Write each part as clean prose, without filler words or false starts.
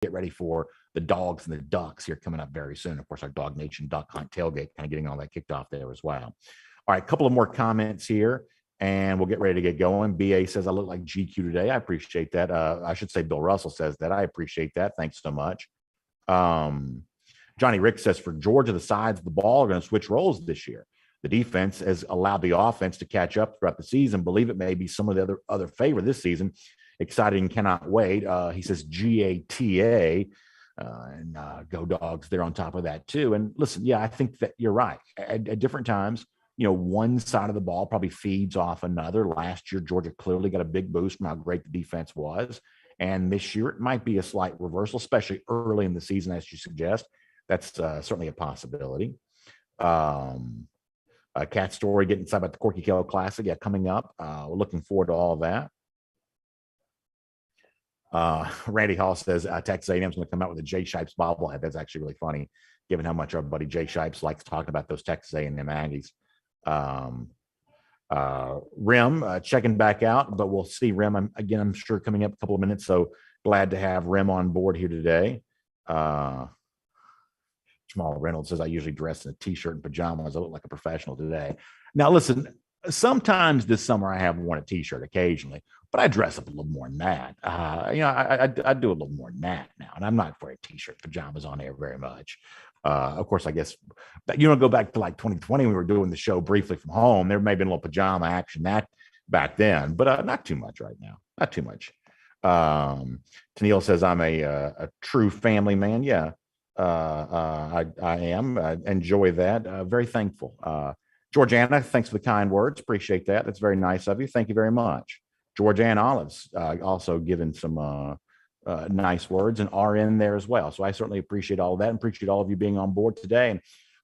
get ready for the Dogs and the Ducks here coming up very soon. Of course, our DawgNation Duck Hunt tailgate kind of getting all that kicked off there as well. All right, a couple of more comments here, and we'll get ready to get going. BA says, I look like GQ today. I appreciate that. I should say Bill Russell says that. I appreciate that. Thanks so much. Johnny Rick says, for Georgia, the sides of the ball are going to switch roles this year. The defense has allowed the offense to catch up throughout the season. Believe it may be some of the other favor this season. Excited and cannot wait. He says GATA, and go Dogs. They're on top of that too. And listen, yeah, I think that you're right. At different times, one side of the ball probably feeds off another. Last year, Georgia clearly got a big boost from how great the defense was. And this year, it might be a slight reversal, especially early in the season, as you suggest. That's certainly a possibility. Cat Story getting excited about the Corky Kell Classic. Yeah, coming up. We're looking forward to all of that. Randy Hall says Texas A&M is going to come out with a Jay Shipes bobblehead. That's actually really funny, given how much our buddy Jay Shipes likes talking about those Texas A&M Aggies. Rim checking back out, but we'll see Rim I'm sure coming up a couple of minutes. So glad to have Rim on board here today. Jamal Reynolds says, I usually dress in a t-shirt and pajamas. I look like a professional today. Now, listen, sometimes this summer I have worn a t-shirt occasionally, but I dress up a little more than that. I do a little more than that now, and I'm not wearing t-shirt pajamas on air very much. Of course, I guess go back to like 2020, we were doing the show briefly from home. There may have been a little pajama action that back then, but not too much right now. Not too much. Tennille says, I'm a true family man. Yeah. I am. I enjoy that. Very thankful. Georgiana, thanks for the kind words. Appreciate that. That's very nice of you. Thank you very much. Georgianne Olives also given some nice words and are in there as well. So I certainly appreciate all of that and appreciate all of you being on board today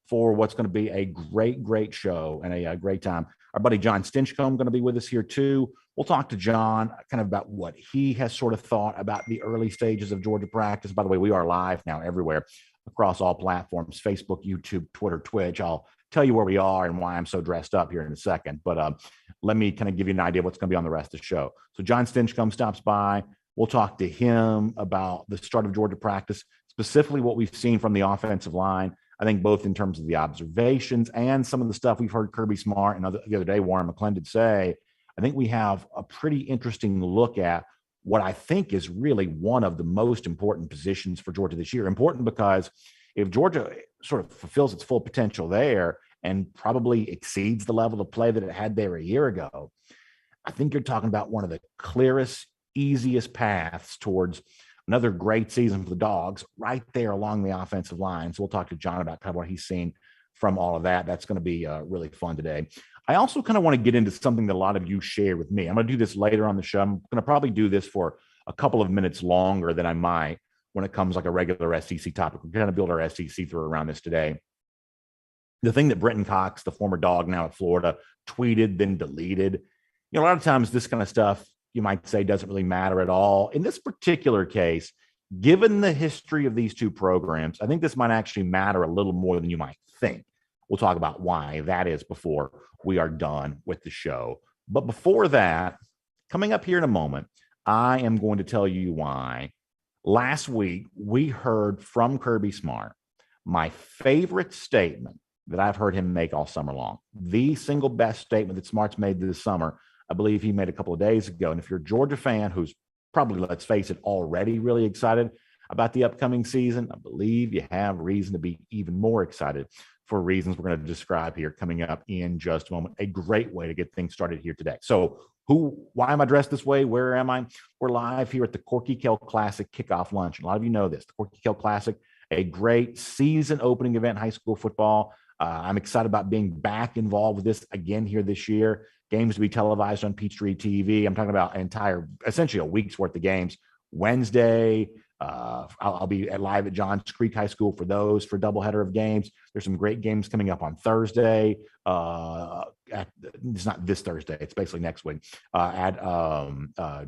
for what's going to be a great, great show and a great time. Our buddy John Stinchcomb going to be with us here too. We'll talk to John kind of about what he has sort of thought about the early stages of Georgia practice. By the way, we are live now everywhere across all platforms, Facebook, YouTube, Twitter, Twitch. I'll tell you where we are and why I'm so dressed up here in a second. But let me kind of give you an idea of what's going to be on the rest of the show. So John Stinchcomb stops by. We'll talk to him about the start of Georgia practice, specifically what we've seen from the offensive line. I think both in terms of the observations and some of the stuff we've heard Kirby Smart and the other day Warren McClendon say. I think we have a pretty interesting look at what I think is really one of the most important positions for Georgia this year. Important because if Georgia sort of fulfills its full potential there and probably exceeds the level of play that it had there a year ago, I think you're talking about one of the clearest, easiest paths towards another great season for the Dogs right there along the offensive line. So we'll talk to John about kind of what he's seen from all of that. That's going to be really fun today. I also kind of want to get into something that a lot of you shared with me. I'm going to do this later on the show. I'm going to probably do this for a couple of minutes longer than I might when it comes like a regular SEC topic. We're going to build our SEC through around this today. The thing that Brenton Cox, the former Dog now at Florida, tweeted, then deleted. A lot of times this kind of stuff, you might say, doesn't really matter at all. In this particular case, given the history of these two programs, I think this might actually matter a little more than you might think. We'll talk about why that is before we are done with the show. But before that, coming up here in a moment, I am going to tell you why. Last week, we heard from Kirby Smart, my favorite statement that I've heard him make all summer long. The single best statement that Smart's made this summer, I believe he made a couple of days ago. And if you're a Georgia fan who's probably, let's face it, already really excited about the upcoming season, I believe you have reason to be even more excited for reasons we're going to describe here coming up in just a moment. A great way to get things started here today. So why am I dressed this way? Where am I? We're live here at the Corky Kell Classic kickoff lunch. And a lot of you know this, the Corky Kell Classic, a great season opening event in high school football. I'm excited about being back involved with this again here this year. Games to be televised on Peachtree TV. I'm talking about essentially a week's worth of games. Wednesday, I'll be live at Johns Creek High School for doubleheader of games. There's some great games coming up on Thursday. It's not this Thursday. It's basically next week at a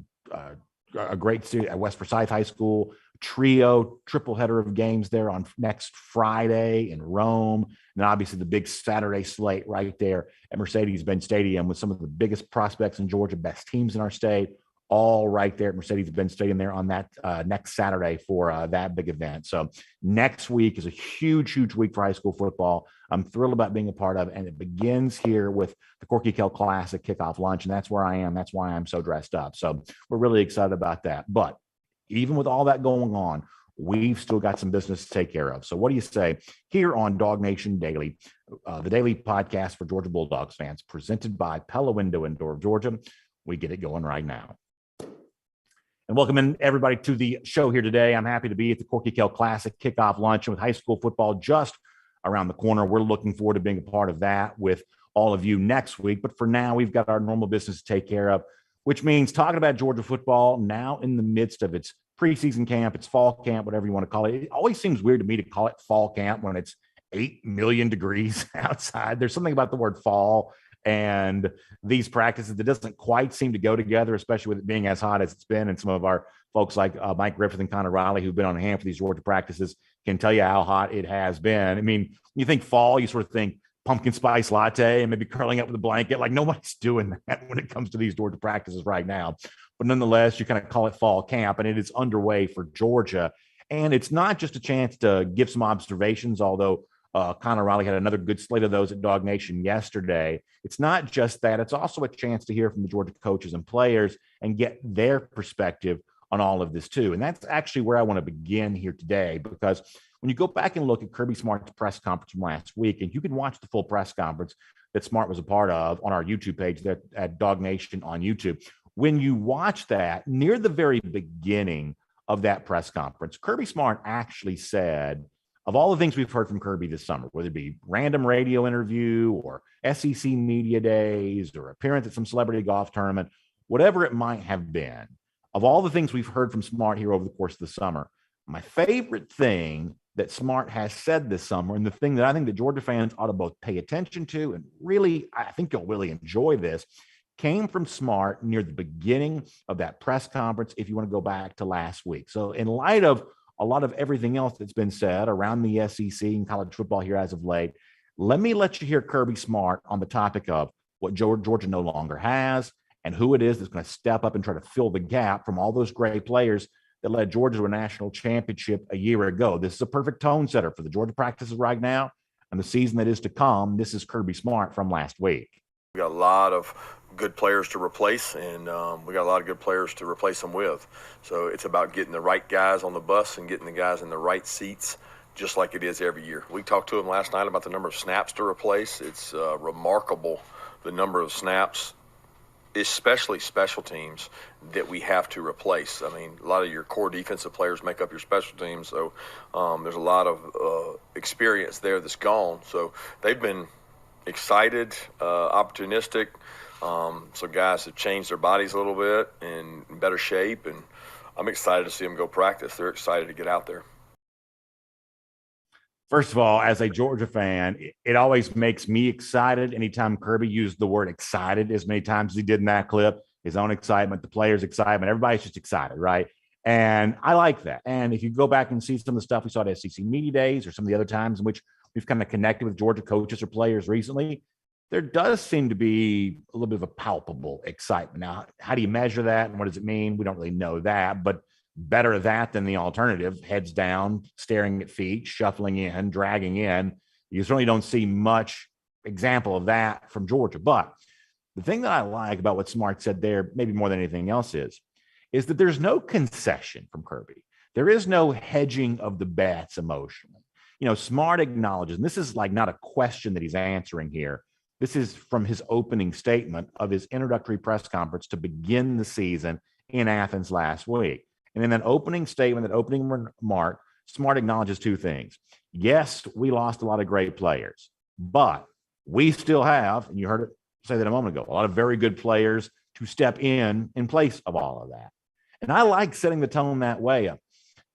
great series at West Forsyth High School. Triple header of games there on next Friday in Rome. And then obviously the big Saturday slate right there at Mercedes-Benz Stadium with some of the biggest prospects in Georgia, best teams in our state, all right there at Mercedes-Benz Stadium there on that next Saturday for that big event. So next week is a huge, huge week for high school football. I'm thrilled about being a part of it, and it begins here with the Corky Kell Classic kickoff lunch, and that's where I am. That's why I'm so dressed up. So we're really excited about that. But even with all that going on, we've still got some business to take care of. So what do you say here on DawgNation Daily, the daily podcast for Georgia Bulldogs fans, presented by Pella Window in Door of Georgia? We get it going right now. And welcome in everybody to the show here today. I'm happy to be at the Corky Kell Classic kickoff luncheon with high school football just around the corner. We're looking forward to being a part of that with all of you next week. But for now, we've got our normal business to take care of, which means talking about Georgia football now in the midst of its preseason camp, its fall camp, whatever you want to call it. It always seems weird to me to call it fall camp when it's 8 million degrees outside. There's something about the word fall and these practices that doesn't quite seem to go together, especially with it being as hot as it's been. And some of our folks like Mike Griffith and Connor Riley, who've been on hand for these Georgia practices, can tell you how hot it has been. I mean, you think fall, you sort of think pumpkin spice latte and maybe curling up with a blanket. Like nobody's doing that when it comes to these Georgia practices right now. But nonetheless, you kind of call it fall camp, and it is underway for Georgia. And it's not just a chance to give some observations, although Connor Riley had another good slate of those at DawgNation yesterday. It's not just that. It's also a chance to hear from the Georgia coaches and players and get their perspective on all of this too. And that's actually where I want to begin here today, because when you go back and look at Kirby Smart's press conference from last week, and you can watch the full press conference that Smart was a part of on our YouTube page there at DawgNation on YouTube. When you watch that, near the very beginning of that press conference, Kirby Smart actually said, of all the things we've heard from Kirby this summer, whether it be random radio interview or SEC media days or appearance at some celebrity golf tournament, whatever it might have been, of all the things we've heard from Smart here over the course of the summer, my favorite thing that Smart has said this summer, and the thing that I think that Georgia fans ought to both pay attention to, and really, I think you'll really enjoy this, came from Smart near the beginning of that press conference, if you want to go back to last week. So in light of a lot of everything else that's been said around the SEC and college football here as of late, let me let you hear Kirby Smart on the topic of what Georgia no longer has and who it is that's going to step up and try to fill the gap from all those great players that led Georgia to a national championship a year ago. This is a perfect tone setter for the Georgia practices right now and the season that is to come. This is Kirby Smart from last week. We got a lot of good players to replace, and we got a lot of good players to replace them with. So it's about getting the right guys on the bus and getting the guys in the right seats, just like it is every year. We talked to them last night about the number of snaps to replace. It's remarkable, the number of snaps, especially special teams, that we have to replace. I mean, a lot of your core defensive players make up your special teams, so there's a lot of experience there that's gone. So they've been excited, opportunistic. So guys have changed their bodies a little bit and in better shape, and I'm excited to see them go practice. They're excited to get out there. First of all, as a Georgia fan, it always makes me excited anytime Kirby used the word excited as many times as he did in that clip. His own excitement, the players' excitement, everybody's just excited, right? And I like that. And if you go back and see some of the stuff we saw at SEC Media Days or some of the other times in which we've kind of connected with Georgia coaches or players recently, there does seem to be a little bit of a palpable excitement. Now, how do you measure that and what does it mean? We don't really know that, but better that than the alternative, heads down, staring at feet, shuffling in, dragging in. You certainly don't see much example of that from Georgia. But the thing that I like about what Smart said there, maybe more than anything else, is that there's no concession from Kirby. There is no hedging of the bets emotionally. You know, Smart acknowledges, and this is like not a question that he's answering here. This is from his opening statement of his introductory press conference to begin the season in Athens last week. And in that opening statement, that opening remark, Smart acknowledges two things. Yes, we lost a lot of great players, but we still have, and you heard it say that a moment ago, a lot of very good players to step in place of all of that. And I like setting the tone that way.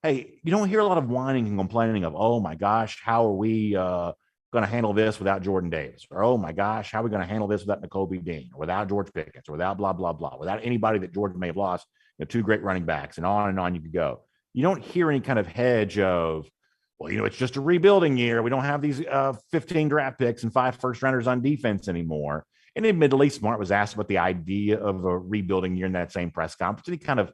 Hey, you don't hear a lot of whining and complaining of, oh my gosh, how are we going to handle this without Jordan Davis? Or, oh my gosh, how are we going to handle this without Nakobe Dean, or without George Pickens, or without blah, blah, blah, without anybody that Georgia may have lost, you know, two great running backs, and on you could go. You don't hear any kind of hedge of, well, you know, it's just a rebuilding year. We don't have these 15 draft picks and 5 first rounders on defense anymore. And admittedly, Smart was asked about the idea of a rebuilding year in that same press conference, and he kind of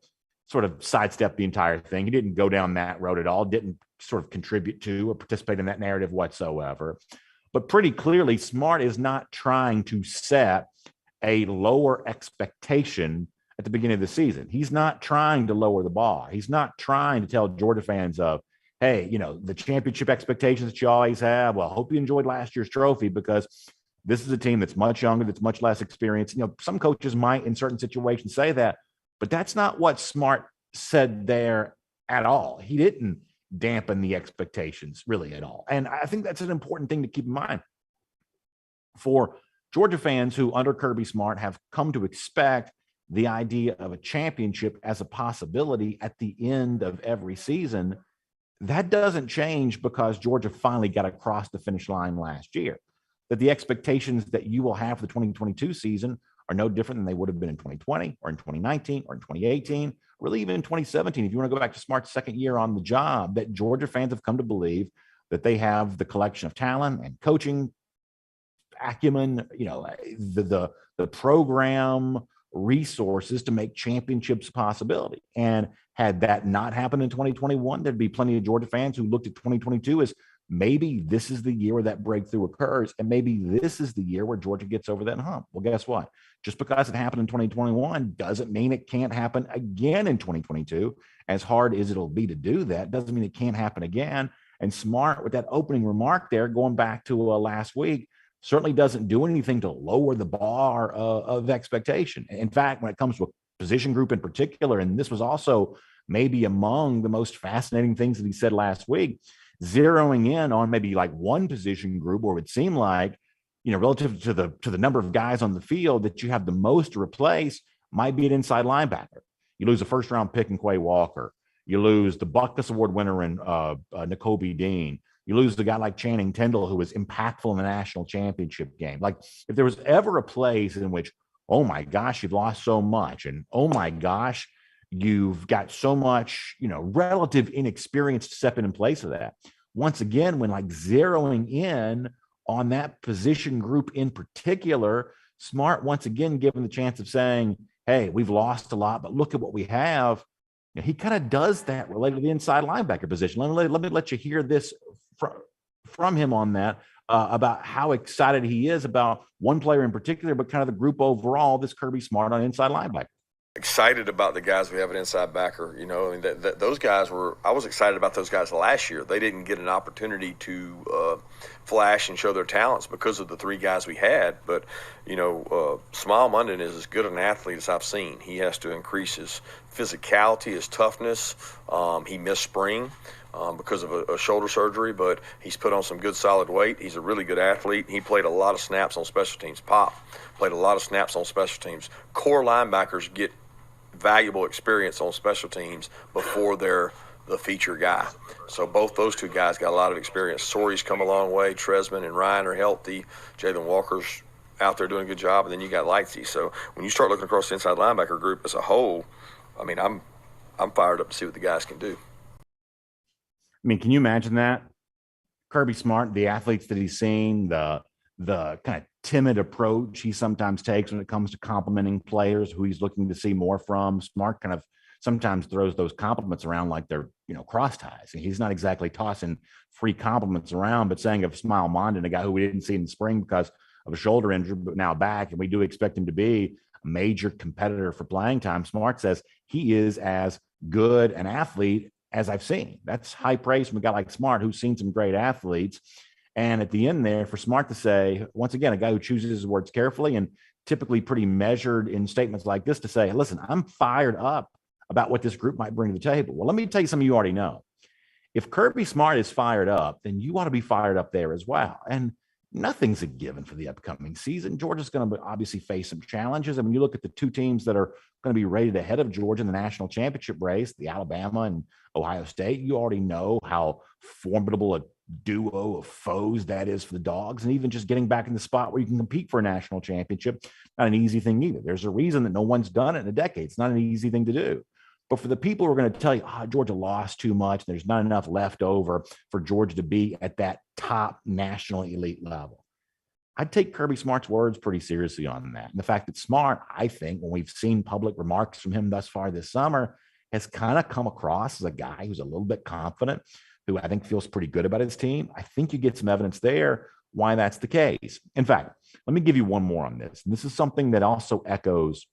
sort of sidestepped the entire thing. He didn't go down that road at all, didn't sort of contribute to or participate in that narrative whatsoever. But pretty clearly, Smart is not trying to set a lower expectation at the beginning of the season. He's not trying to lower the bar. He's not trying to tell Georgia fans of, hey, the championship expectations that you always have. Well, hope you enjoyed last year's trophy because this is a team that's much younger, that's much less experienced. Some coaches might in certain situations say that, but that's not what Smart said there at all. He didn't dampen the expectations really at all. And I think that's an important thing to keep in mind for Georgia fans who under Kirby Smart have come to expect the idea of a championship as a possibility at the end of every season. That doesn't change because Georgia finally got across the finish line last year. That the expectations that you will have for the 2022 season are no different than they would have been in 2020 or in 2019 or in 2018, really even in 2017. If you want to go back to Smart's second year on the job, that Georgia fans have come to believe that they have the collection of talent and coaching acumen, the program resources to make championships a possibility. And had that not happened in 2021, there'd be plenty of Georgia fans who looked at 2022 as maybe this is the year where that breakthrough occurs. And maybe this is the year where Georgia gets over that hump. Well, guess what? Just because it happened in 2021 doesn't mean it can't happen again in 2022. As hard as it'll be to do that, doesn't mean it can't happen again. And Smart, with that opening remark there, going back to last week, certainly doesn't do anything to lower the bar of expectation. In fact, when it comes to a position group in particular, and this was also maybe among the most fascinating things that he said last week, zeroing in on maybe like one position group where it would seem like, relative to the number of guys on the field that you have the most to replace might be an inside linebacker. You lose a first round pick in Quay Walker. You lose the Butkus Award winner in Nakobe Dean. You lose the guy like Channing Tindall, who was impactful in the national championship game. Like, if there was ever a place in which, oh my gosh, you've lost so much, and oh my gosh, you've got so much, relative inexperience to step in place of that. Once again, when like zeroing in on that position group in particular, Smart once again given the chance of saying, hey, we've lost a lot, but look at what we have. He kind of does that related to the inside linebacker position. Let me let you hear this from him on that, about how excited he is about one player in particular, but kind of the group overall, this Kirby Smart on inside linebacker. Excited about the guys we have at inside backer. Those guys I was excited about those guys last year. They didn't get an opportunity to flash and show their talents because of the three guys we had. But, Smile Munden is as good an athlete as I've seen. He has to increase his physicality, his toughness. He missed spring because of a shoulder surgery, but he's put on some good solid weight. He's a really good athlete. He played a lot of snaps on special teams. Pop played a lot of snaps on special teams. Core linebackers get valuable experience on special teams before they're the feature guy. So both those two guys got a lot of experience. Sori's come a long way. Tresman and Ryan are healthy. Jalen Walker's out there doing a good job, and then you got Lightsey. So when you start looking across the inside linebacker group as a whole, I'm fired up to see what the guys can do. Can you imagine that? Kirby Smart, the athletes that he's seen, the kind of timid approach he sometimes takes when it comes to complimenting players who he's looking to see more from. Smart kind of sometimes throws those compliments around like they're, cross ties. And he's not exactly tossing free compliments around, but saying of Smile Mondin, a guy who we didn't see in the spring because of a shoulder injury, but now back, and we do expect him to be a major competitor for playing time. Smart says he is as good an athlete as I've seen. That's high praise from a guy like Smart, who's seen some great athletes. And at the end there, for Smart to say, once again, a guy who chooses his words carefully and typically pretty measured in statements like this, to say, listen, I'm fired up about what this group might bring to the table. Well, let me tell you something you already know. If Kirby Smart is fired up, then you ought to be fired up there as well. And nothing's a given for the upcoming season. Georgia's going to obviously face some challenges. I mean, you look at the two teams that are going to be rated ahead of Georgia in the national championship race, the Alabama and Ohio State. You already know how formidable a duo of foes that is for the Dogs. And even just getting back in the spot where you can compete for a national championship, not an easy thing either. There's a reason that no one's done it in a decade. It's not an easy thing to do. But for the people who are going to tell you, Georgia lost too much, there's not enough left over for Georgia to be at that top national elite level, I'd take Kirby Smart's words pretty seriously on that. And the fact that Smart, I think, when we've seen public remarks from him thus far this summer, has kind of come across as a guy who's a little bit confident, who I think feels pretty good about his team. I think you get some evidence there why that's the case. In fact, let me give you one more on this. And this is something that also echoes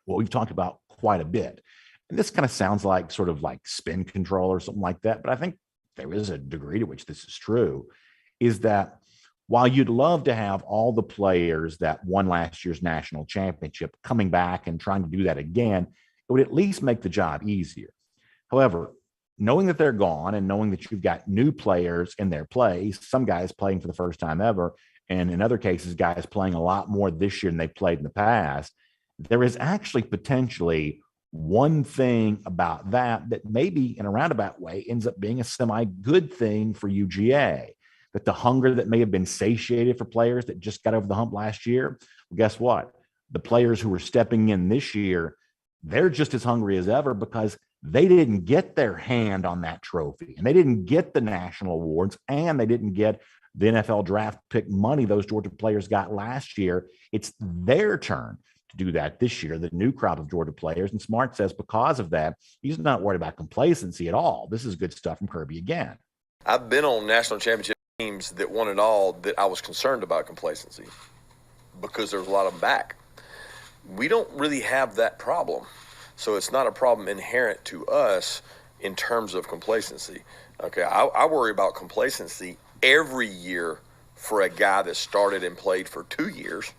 what we've talked about quite a bit. And this kind of sounds like sort of like spin control or something like that. But I think there is a degree to which this is true, is that while you'd love to have all the players that won last year's national championship coming back and trying to do that again, it would at least make the job easier. However, knowing that they're gone and knowing that you've got new players in their place, some guys playing for the first time ever, and in other cases, guys playing a lot more this year than they played in the past, there is actually potentially one thing about that that maybe in a roundabout way ends up being a semi-good thing for UGA. That the hunger that may have been satiated for players that just got over the hump last year, well, guess what? The players who are stepping in this year, they're just as hungry as ever because they didn't get their hand on that trophy and they didn't get the national awards and they didn't get the NFL draft pick money those Georgia players got last year. It's their turn to do that this year, the new crop of Georgia players. And Smart says because of that, he's not worried about complacency at all. This is good stuff from Kirby again. I've been on national championship teams that won it all that I was concerned about complacency because there's a lot of them back. We don't really have that problem. So it's not a problem inherent to us in terms of complacency. Okay, I worry about complacency every year for a guy that started and played for 2 years,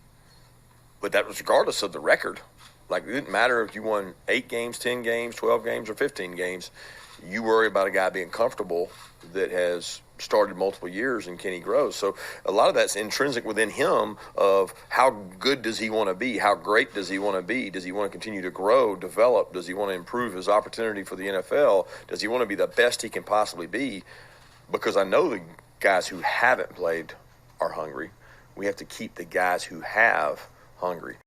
but that was regardless of the record. Like, it didn't matter if you won 8 games, 10 games, 12 games, or 15 games. You worry about a guy being comfortable that has started multiple years and can he grow. So a lot of that's intrinsic within him of how good does he want to be? How great does he want to be? Does he want to continue to grow, develop? Does he want to improve his opportunity for the NFL? Does he want to be the best he can possibly be? Because I know the guys who haven't played are hungry. We have to keep the guys who have hungry.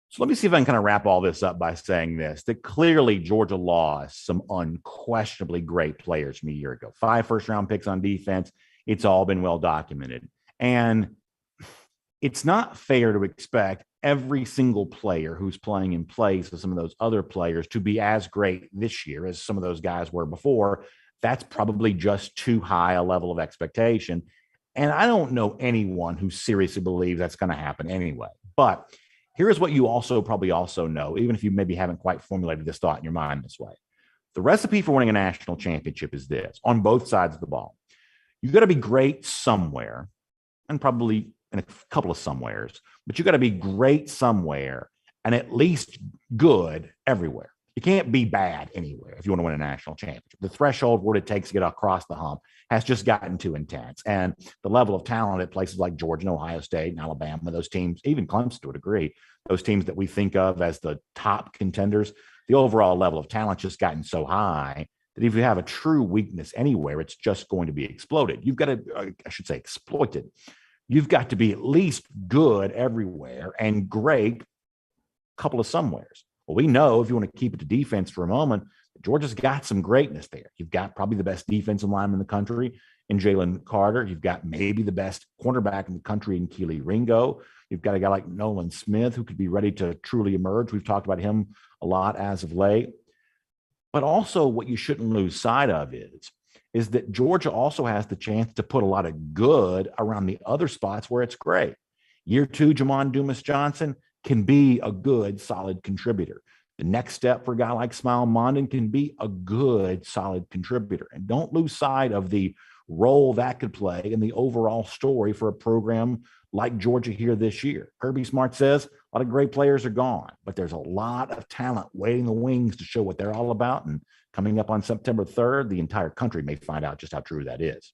So let me see if I can kind of wrap all this up by saying this, that clearly Georgia lost some unquestionably great players from a year ago. 5 first-round picks on defense. It's all been well documented. And it's not fair to expect every single player who's playing in place of some of those other players to be as great this year as some of those guys were before. That's probably just too high a level of expectation. And I don't know anyone who seriously believes that's going to happen anyway. But here's what you probably also know, even if you maybe haven't quite formulated this thought in your mind this way. The recipe for winning a national championship is this, on both sides of the ball. You got to be great somewhere, and probably in a couple of somewheres, but you got to be great somewhere and at least good everywhere. You can't be bad anywhere if you want to win a national championship. The threshold, what it takes to get across the hump, has just gotten too intense. And the level of talent at places like Georgia and Ohio State and Alabama, those teams, even Clemson to a degree, those teams that we think of as the top contenders, the overall level of talent just gotten so high that if you have a true weakness anywhere, it's just going to be exploded. You've got to, I should say, exploited. You've got to be at least good everywhere and great a couple of somewheres. Well, we know if you want to keep it to defense for a moment, Georgia's got some greatness there. You've got probably the best defensive lineman in the country in Jalen Carter. You've got maybe the best cornerback in the country in Keely Ringo. You've got a guy like Nolan Smith who could be ready to truly emerge. We've talked about him a lot as of late. But also what you shouldn't lose sight of is that Georgia also has the chance to put a lot of good around the other spots where it's great. Year 2, Jamon Dumas-Johnson can be a good, solid contributor. The next step for a guy like Smile Mondon can be a good, solid contributor. And don't lose sight of the role that could play in the overall story for a program like Georgia here this year. Kirby Smart says a lot of great players are gone, but there's a lot of talent waiting in the wings to show what they're all about. And coming up on September 3rd, the entire country may find out just how true that is.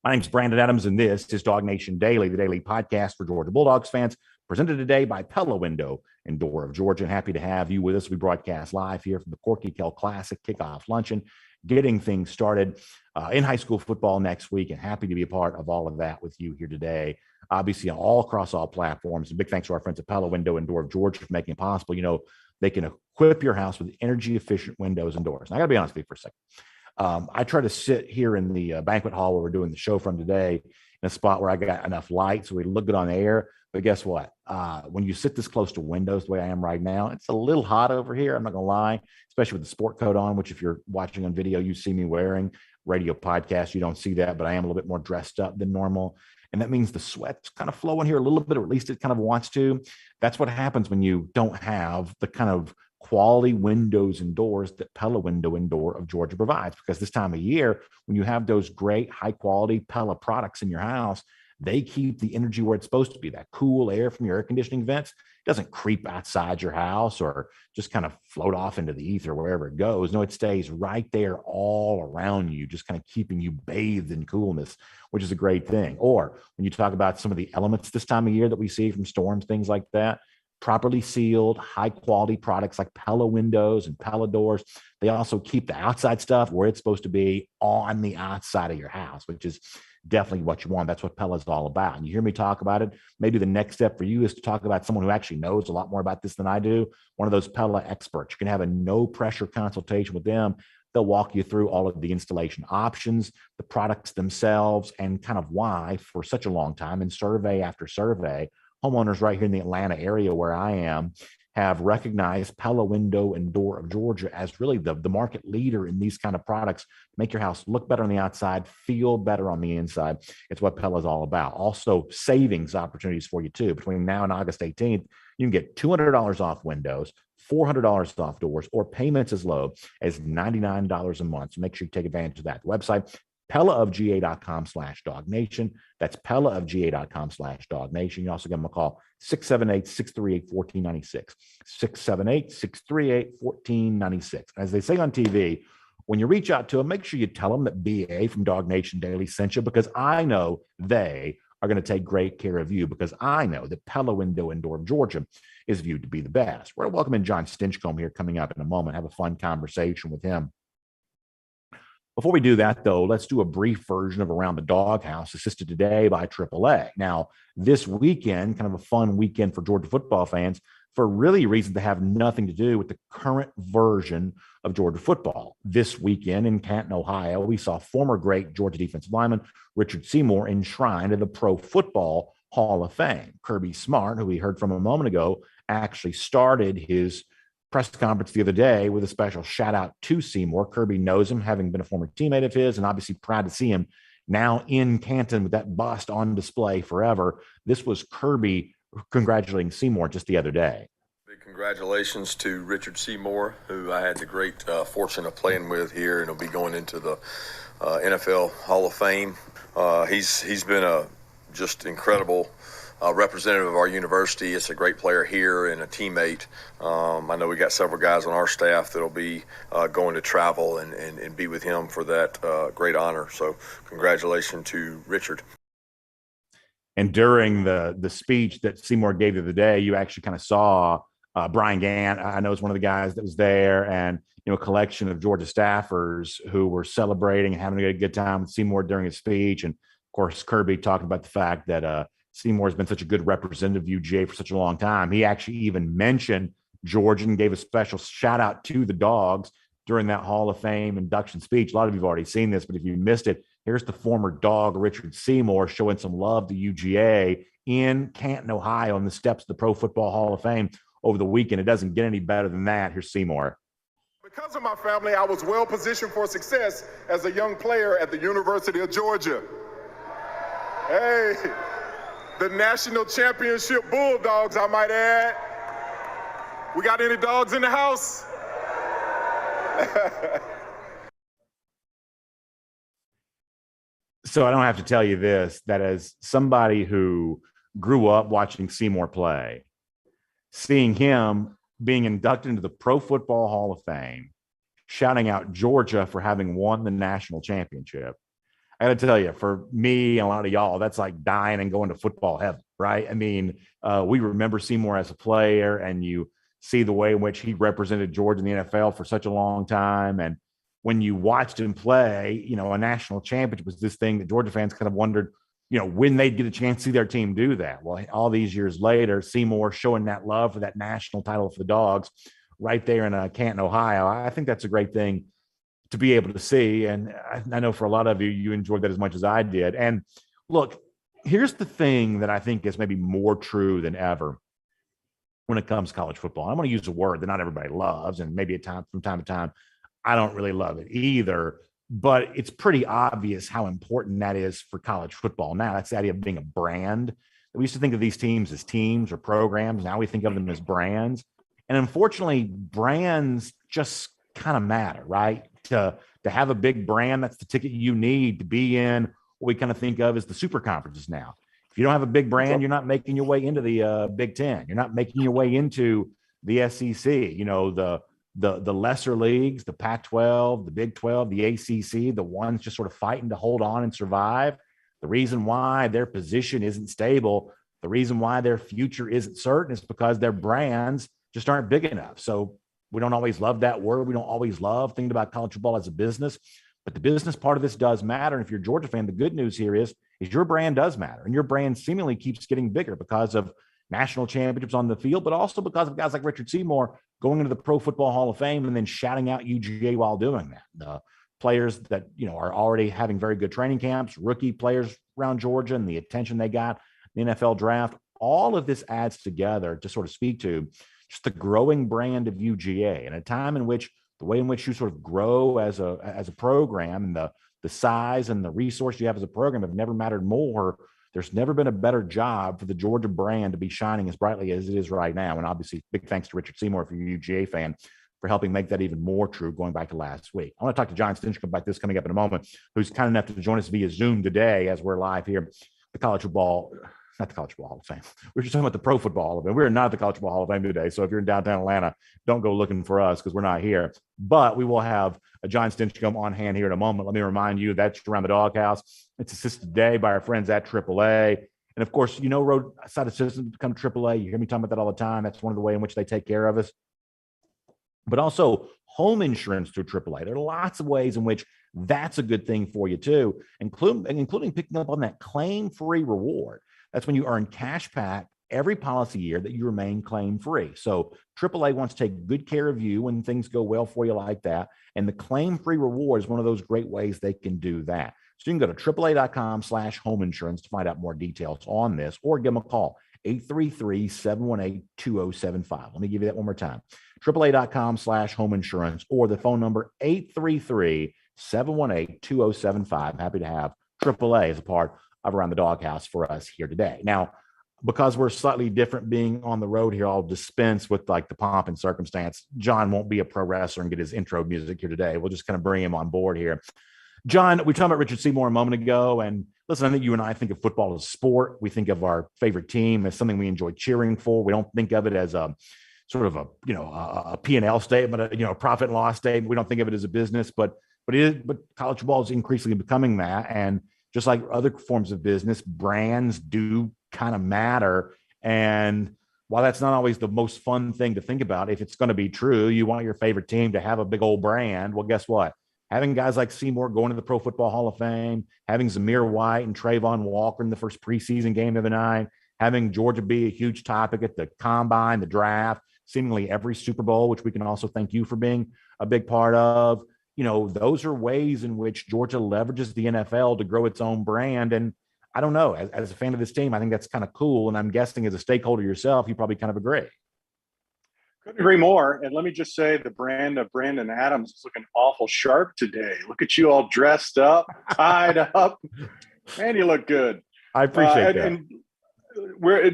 My name's Brandon Adams, and this is DawgNation Daily, the daily podcast for Georgia Bulldogs fans, presented today by Pella Window in Door of Georgia. And happy to have you with us. We broadcast live here from the Corky Kell Classic kickoff luncheon, getting things started in high school football next week, and happy to be a part of all of that with you here today. Obviously, all across all platforms. And big thanks to our friends at Pella Window in Door of Georgia for making it possible. You know, they can equip your house with energy-efficient windows and doors. And I got to be honest with you for a second. I try to sit here in the banquet hall where we're doing the show from today in a spot where I got enough light so we look good on the air. But guess what? When you sit this close to windows the way I am right now, it's a little hot over here. I'm not going to lie, especially with the sport coat on, which if you're watching on video, you see me wearing. Radio podcast, you don't see that, but I am a little bit more dressed up than normal. And that means the sweat's kind of flowing here a little bit, or at least it kind of wants to. That's what happens when you don't have the kind of quality windows and doors that Pella Window and Door of Georgia provides. Because this time of year, when you have those great high quality Pella products in your house, they keep the energy where it's supposed to be. That cool air from your air conditioning vents doesn't creep outside your house or just kind of float off into the ether wherever it goes. No, it stays right there all around you, just kind of keeping you bathed in coolness, which is a great thing. Or when you talk about some of the elements this time of year that we see from storms, things like that, properly sealed, high quality products like Pella windows and Pella doors. They also keep the outside stuff where it's supposed to be on the outside of your house, which is definitely what you want. That's what Pella is all about. And you hear me talk about it. Maybe the next step for you is to talk about someone who actually knows a lot more about this than I do. One of those Pella experts. You can have a no pressure consultation with them. They'll walk you through all of the installation options, the products themselves, and kind of why for such a long time. And survey after survey, homeowners right here in the Atlanta area where I am have recognized Pella Window and Door of Georgia as really the market leader in these kind of products. Make your house look better on the outside, feel better on the inside. It's what Pella is all about. Also, savings opportunities for you too. Between now and August 18th, you can get $200 off windows, $400 off doors, or payments as low as $99 a month. So make sure you take advantage of that. The website, PellaofGA.com/DawgNation. That's PellaofGA.com/DawgNation. You also give them a call, 678-638-1496. 678-638-1496. As they say on TV, when you reach out to them, make sure you tell them that BA from DawgNation Daily sent you, because I know they are going to take great care of you, because I know that Pella Window and Door of Georgia is viewed to be the best. We're welcoming John Stinchcomb here coming up in a moment. Have a fun conversation with him. Before we do that, though, let's do a brief version of Around the Doghouse, assisted today by AAA. Now, this weekend, kind of a fun weekend for Georgia football fans, for really reasons that have nothing to do with the current version of Georgia football. This weekend in Canton, Ohio, we saw former great Georgia defensive lineman Richard Seymour enshrined in the Pro Football Hall of Fame. Kirby Smart, who we heard from a moment ago, actually started his press conference the other day with a special shout out to Seymour. Kirby knows him, having been a former teammate of his, and obviously proud to see him now in Canton with that bust on display forever. This was Kirby congratulating Seymour just the other day. Big congratulations to Richard Seymour, who I had the great fortune of playing with here, and will be going into the NFL Hall of Fame. He's been a just incredible representative of our university. It's a great player here and a teammate. I know we got several guys on our staff that'll be going to travel and be with him for that great honor. So congratulations to Richard. And during the speech that Seymour gave the other day, you actually kind of saw Brian Gant, I know, is one of the guys that was there, and a collection of Georgia staffers who were celebrating and having a good time with Seymour during his speech. And of course, Kirby talking about the fact that Seymour has been such a good representative of UGA for such a long time. He actually even mentioned Georgia and gave a special shout out to the Dogs during that Hall of Fame induction speech. A lot of you have already seen this, but if you missed it, here's the former Dog, Richard Seymour, showing some love to UGA in Canton, Ohio, on the steps of the Pro Football Hall of Fame over the weekend. It doesn't get any better than that. Here's Seymour. Because of my family, I was well positioned for success as a young player at the University of Georgia. Hey, the national championship Bulldogs, I might add. We got any dogs in the house? So I don't have to tell you this, that as somebody who grew up watching Seymour play, seeing him being inducted into the Pro Football Hall of Fame, shouting out Georgia for having won the national championship, I got to tell you, for me and a lot of y'all, that's like dying and going to football heaven, right? I mean, we remember Seymour as a player, and you see the way in which he represented Georgia in the NFL for such a long time. And when you watched him play, a national championship was this thing that Georgia fans kind of wondered, when they'd get a chance to see their team do that. Well, all these years later, Seymour showing that love for that national title for the Dogs right there in Canton, Ohio. I think that's a great thing to be able to see. And I know for a lot of you, you enjoyed that as much as I did. And look, here's the thing that I think is maybe more true than ever when it comes to college football. I'm going to use a word that not everybody loves, and maybe from time to time, I don't really love it either. But it's pretty obvious how important that is for college football now. That's the idea of being a brand. We used to think of these teams as teams or programs. Now we think of them as brands. And unfortunately, brands just kind of matter, right? To have a big brand, that's the ticket you need to be in what we kind of think of as the super conferences now. If you don't have a big brand, you're not making your way into the Big Ten. You're not making your way into the SEC. You know, the lesser leagues, the Pac-12, the Big 12, the ACC, the ones just sort of fighting to hold on and survive. The reason why their position isn't stable, the reason why their future isn't certain is because their brands just aren't big enough. So we don't always love that word. We don't always love thinking about college football as a business, but the business part of this does matter. And if you're a Georgia fan, the good news here is your brand does matter, and your brand seemingly keeps getting bigger because of national championships on the field, but also because of guys like Richard Seymour going into the Pro Football Hall of Fame and then shouting out UGA while doing that. The players that, you know, are already having very good training camps, rookie players around Georgia, and the attention they got in the NFL draft, all of this adds together to sort of speak to just the growing brand of UGA, and a time in which the way in which you sort of grow as a program, and the size and the resource you have as a program have never mattered more. There's never been a better job for the Georgia brand to be shining as brightly as it is right now. And obviously, big thanks to Richard Seymour, if you're a UGA fan, for helping make that even more true going back to last week. I want to talk to John Stinchcomb about this coming up in a moment, who's kind enough to join us via Zoom today as we're live here. The College Football, not the College Football Hall of Fame. We're just talking about the Pro Football Hall of Fame. We're not at the College Football Hall of Fame today. So if you're in downtown Atlanta, don't go looking for us because we're not here. But we will have a John Stinchcomb on hand here in a moment. Let me remind you that's around the Doghouse. It's assisted today by our friends at AAA. And of course, you know, roadside assistance become AAA. You hear me talking about that all the time. That's one of the ways in which they take care of us. But also home insurance through AAA. There are lots of ways in which that's a good thing for you too, including picking up on that claim-free reward. That's when you earn cash back every policy year that you remain claim-free. So AAA wants to take good care of you when things go well for you like that. And the claim-free reward is one of those great ways they can do that. So you can go to AAA.com/home insurance to find out more details on this, or give them a call, 833-718-2075. Let me give you that one more time. AAA.com/home insurance, or the phone number 833-718-2075. Happy to have AAA as a part of Around the Doghouse for us here today. Now, because we're slightly different being on the road here, I'll dispense with like the pomp and circumstance. John won't be a pro wrestler and get his intro music here today. We'll just kind of bring him on board here. John, we talked about Richard Seymour a moment ago, and listen, I think you and I think of football as a sport. We think of our favorite team as something we enjoy cheering for. We don't think of it as a sort of a P&L statement, a profit and loss statement. We don't think of it as a business, but college football is increasingly becoming that. And just like other forms of business, brands do kind of matter. And while that's not always the most fun thing to think about, if it's going to be true, you want your favorite team to have a big old brand. Well, guess what? Having guys like Seymour going to the Pro Football Hall of Fame, having Zamir White and Trayvon Walker in the first preseason game of the night, having Georgia be a huge topic at the combine, the draft, seemingly every Super Bowl, which we can also thank you for being a big part of. You know, those are ways in which Georgia leverages the NFL to grow its own brand. And I don't know, as a fan of this team, I think that's kind of cool. And I'm guessing as a stakeholder yourself, you probably kind of agree. Couldn't agree more. And let me just say the brand of Brandon Adams is looking awful sharp today. Look at you all dressed up, tied up. Man, you look good. I appreciate that. And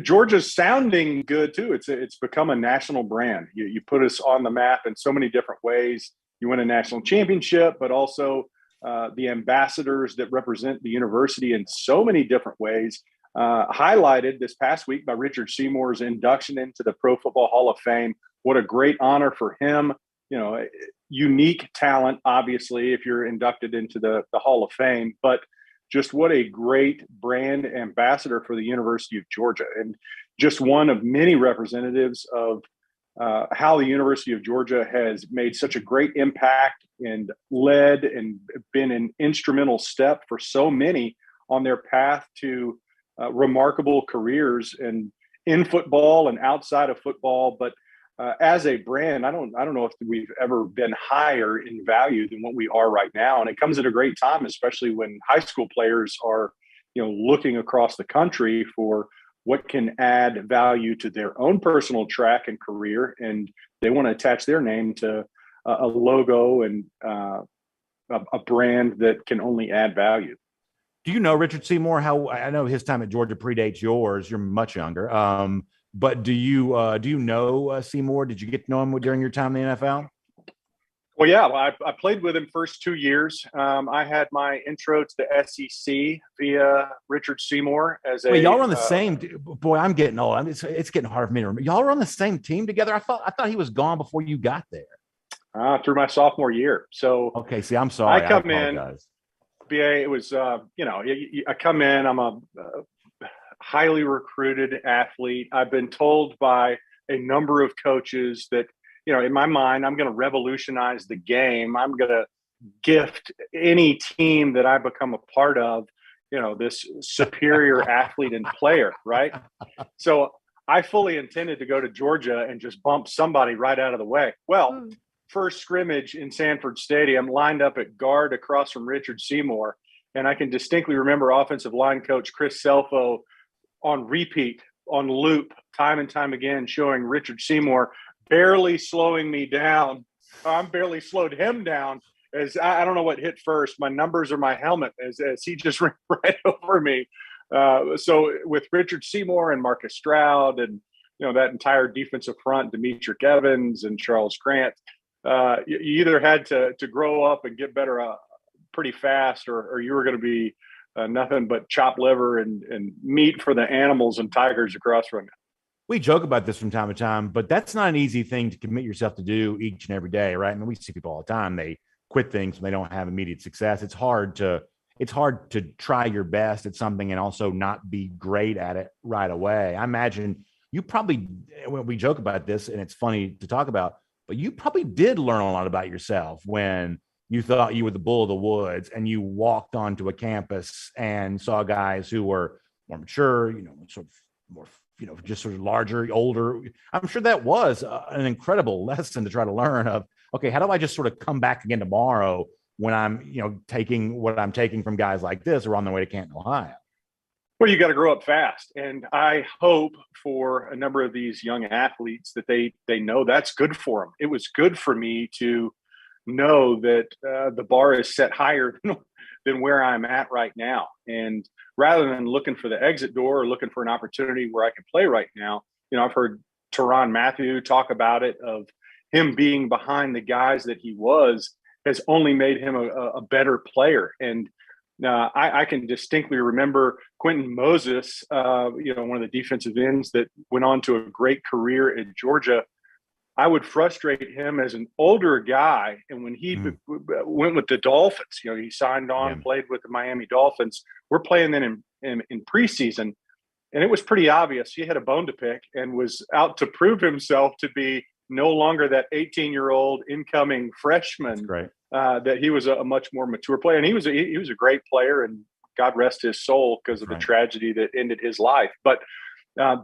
Georgia's sounding good too. It's become a national brand. You put us on the map in so many different ways. You win a national championship, but also the ambassadors that represent the university in so many different ways. Highlighted this past week by Richard Seymour's induction into the Pro Football Hall of Fame. What a great honor for him. You know, unique talent, obviously, if you're inducted into the Hall of Fame, but just what a great brand ambassador for the University of Georgia, and just one of many representatives of how the University of Georgia has made such a great impact and led and been an instrumental step for so many on their path to remarkable careers and in football and outside of football. But as a brand, I don't know if we've ever been higher in value than what we are right now. And it comes at a great time, especially when high school players are, looking across the country for what can add value to their own personal track and career. And they want to attach their name to a logo and a brand that can only add value. Do you know Richard Seymour? How I know his time at Georgia predates yours. You're much younger. But do you know Seymour? Did you get to know him during your time in the NFL? Well, yeah, I played with him first 2 years. I had my intro to the SEC via Richard Seymour as a. Y'all were on the same. Boy, I'm getting old. I mean, it's getting hard for me to remember. Y'all were on the same team together. I thought he was gone before you got there. Through my sophomore year. So okay, see, I'm sorry. I come in. BA, it was I come in. I'm a highly recruited athlete. I've been told by a number of coaches that, in my mind, I'm going to revolutionize the game. I'm going to gift any team that I become a part of, this superior athlete and player, right? So I fully intended to go to Georgia and just bump somebody right out of the way. Well, first scrimmage in Sanford Stadium, lined up at guard across from Richard Seymour. And I can distinctly remember offensive line coach Chris Selfo on repeat, on loop, time and time again, showing Richard Seymour barely slowing me down. I'm barely slowed him down as I don't know what hit first, my numbers or my helmet, as he just ran right over me. So with Richard Seymour and Marcus Stroud and, that entire defensive front, Demetric Evans and Charles Grant, you either had to grow up and get better pretty fast, or you were going to be nothing but chopped liver and meat for the animals and tigers across from you. We joke about this from time to time, but that's not an easy thing to commit yourself to do each and every day, right? I mean, we see people all the time. They quit things when they don't have immediate success. It's hard to try your best at something and also not be great at it right away. I imagine you probably, when we joke about this and it's funny to talk about, but you probably did learn a lot about yourself when you thought you were the bull of the woods and you walked onto a campus and saw guys who were more mature, sort of more, just sort of larger, older. I'm sure that was an incredible lesson to try to learn of, okay, how do I just sort of come back again tomorrow when I'm, taking what I'm taking from guys like this or on their way to Canton, Ohio? Well, you got to grow up fast. And I hope for a number of these young athletes that they know that's good for them. It was good for me to know that the bar is set higher than where I'm at right now. And rather than looking for the exit door or looking for an opportunity where I can play right now, I've heard Tyrann Mathieu talk about it, of him being behind the guys that he was has only made him a better player. And I can distinctly remember Quentin Moses, one of the defensive ends that went on to a great career at Georgia. I would frustrate him as an older guy. And when he went with the Dolphins, he signed on, played with the Miami Dolphins. We're playing then in preseason. And it was pretty obvious he had a bone to pick and was out to prove himself to be no longer that 18-year-old incoming freshman. That he was a much more mature player. And he was a great player, and God rest his soul because of the tragedy that ended his life. But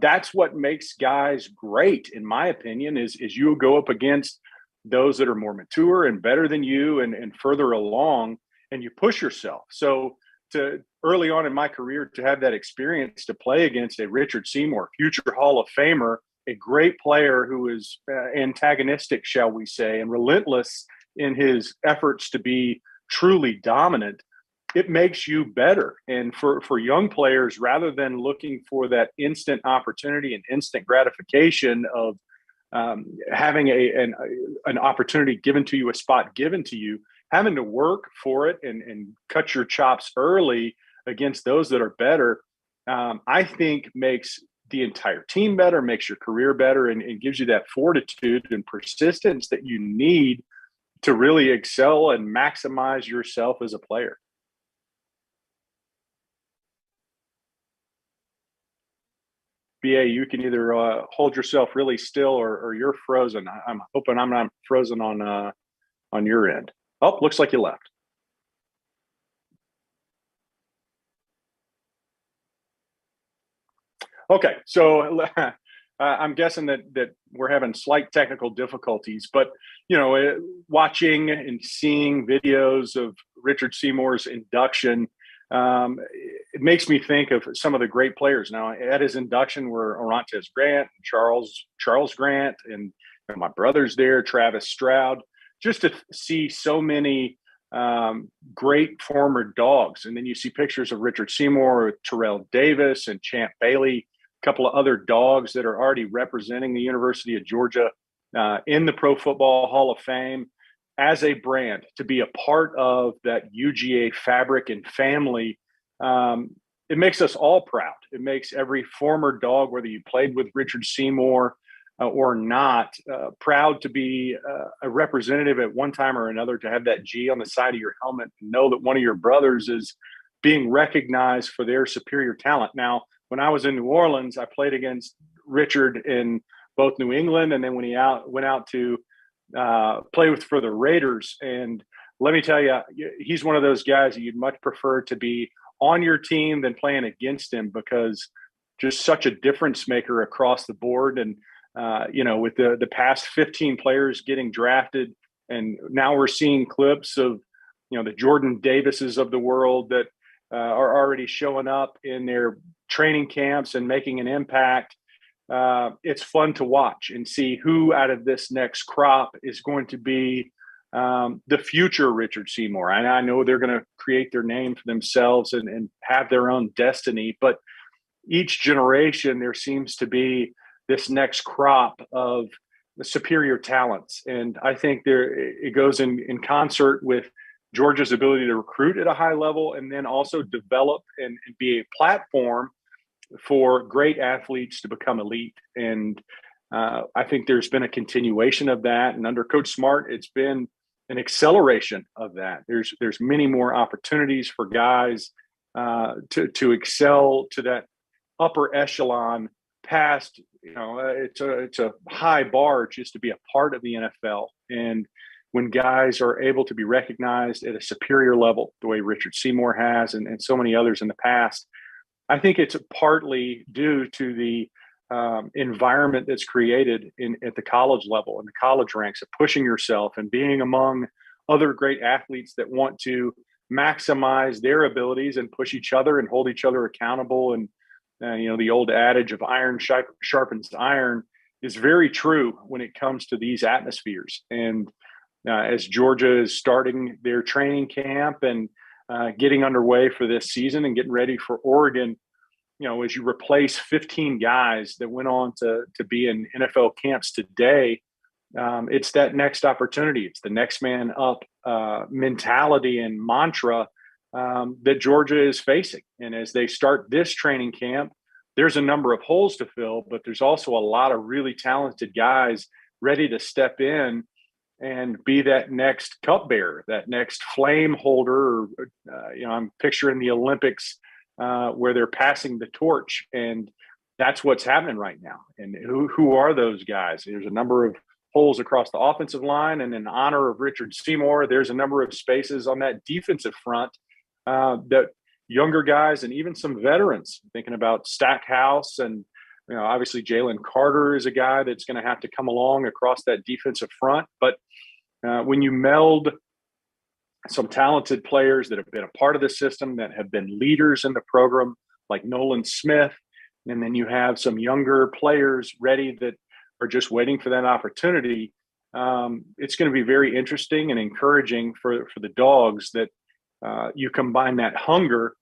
that's what makes guys great, in my opinion, is you go up against those that are more mature and better than you and further along, and you push yourself. So to early on in my career to have that experience to play against a Richard Seymour, future Hall of Famer, a great player who is antagonistic, shall we say, and relentless in his efforts to be truly dominant, it makes you better. And for young players, rather than looking for that instant opportunity and instant gratification of having an opportunity given to you, a spot given to you, having to work for it and cut your chops early against those that are better, I think makes the entire team better, makes your career better, and gives you that fortitude and persistence that you need to really excel and maximize yourself as a player. BA, you can either hold yourself really still or you're frozen. I'm hoping I'm not frozen on your end. Oh, looks like you left. Okay, so I'm guessing that we're having slight technical difficulties, but watching and seeing videos of Richard Seymour's induction, it makes me think of some of the great players. Now, at his induction were Orontes Grant, Charles Grant, and my brother's there, Travis Stroud. Just to see so many great former Dogs, and then you see pictures of Richard Seymour, Terrell Davis, and Champ Bailey. Couple of other Dogs that are already representing the University of Georgia in the Pro Football Hall of Fame as a brand, to be a part of that UGA fabric and family. It makes us all proud. It makes every former Dog, whether you played with Richard Seymour or not, proud to be a representative at one time or another, to have that G on the side of your helmet and know that one of your brothers is being recognized for their superior talent. Now, when I was in New Orleans, I played against Richard in both New England, and then when he went out to play for the Raiders. And let me tell you, he's one of those guys that you'd much prefer to be on your team than playing against him, because just such a difference maker across the board. And with the past 15 players getting drafted, and now we're seeing clips of the Jordan Davises of the world that are already showing up in their training camps and making an impact. It's fun to watch and see who out of this next crop is going to be the future Richard Seymour. And I know they're going to create their name for themselves and have their own destiny, but each generation there seems to be this next crop of the superior talents. And I think it goes in concert with Georgia's ability to recruit at a high level, and then also develop and be a platform for great athletes to become elite. And I think there's been a continuation of that. And under Coach Smart, it's been an acceleration of that. There's many more opportunities for guys to excel to that upper echelon past, it's a high bar just to be a part of the NFL. And when guys are able to be recognized at a superior level, the way Richard Seymour has and so many others in the past, I think it's partly due to the environment that's created at the college level and the college ranks, of pushing yourself and being among other great athletes that want to maximize their abilities and push each other and hold each other accountable. And the old adage of iron sharpens iron is very true when it comes to these atmospheres. And as Georgia is starting their training camp and getting underway for this season and getting ready for Oregon, as you replace 15 guys that went on to be in NFL camps today, it's that next opportunity. It's the next man up mentality and mantra that Georgia is facing. And as they start this training camp, there's a number of holes to fill, but there's also a lot of really talented guys ready to step in and be that next cupbearer, that next flame holder. I'm picturing the Olympics where they're passing the torch, and that's what's happening right now. And who are those guys? There's a number of holes across the offensive line, and in honor of Richard Seymour, there's a number of spaces on that defensive front that younger guys and even some veterans, thinking about Stackhouse and obviously Jalen Carter is a guy that's going to have to come along across that defensive front. But when you meld some talented players that have been a part of the system, that have been leaders in the program, like Nolan Smith, and then you have some younger players ready that are just waiting for that opportunity, it's going to be very interesting and encouraging for the Dogs that you combine that hunger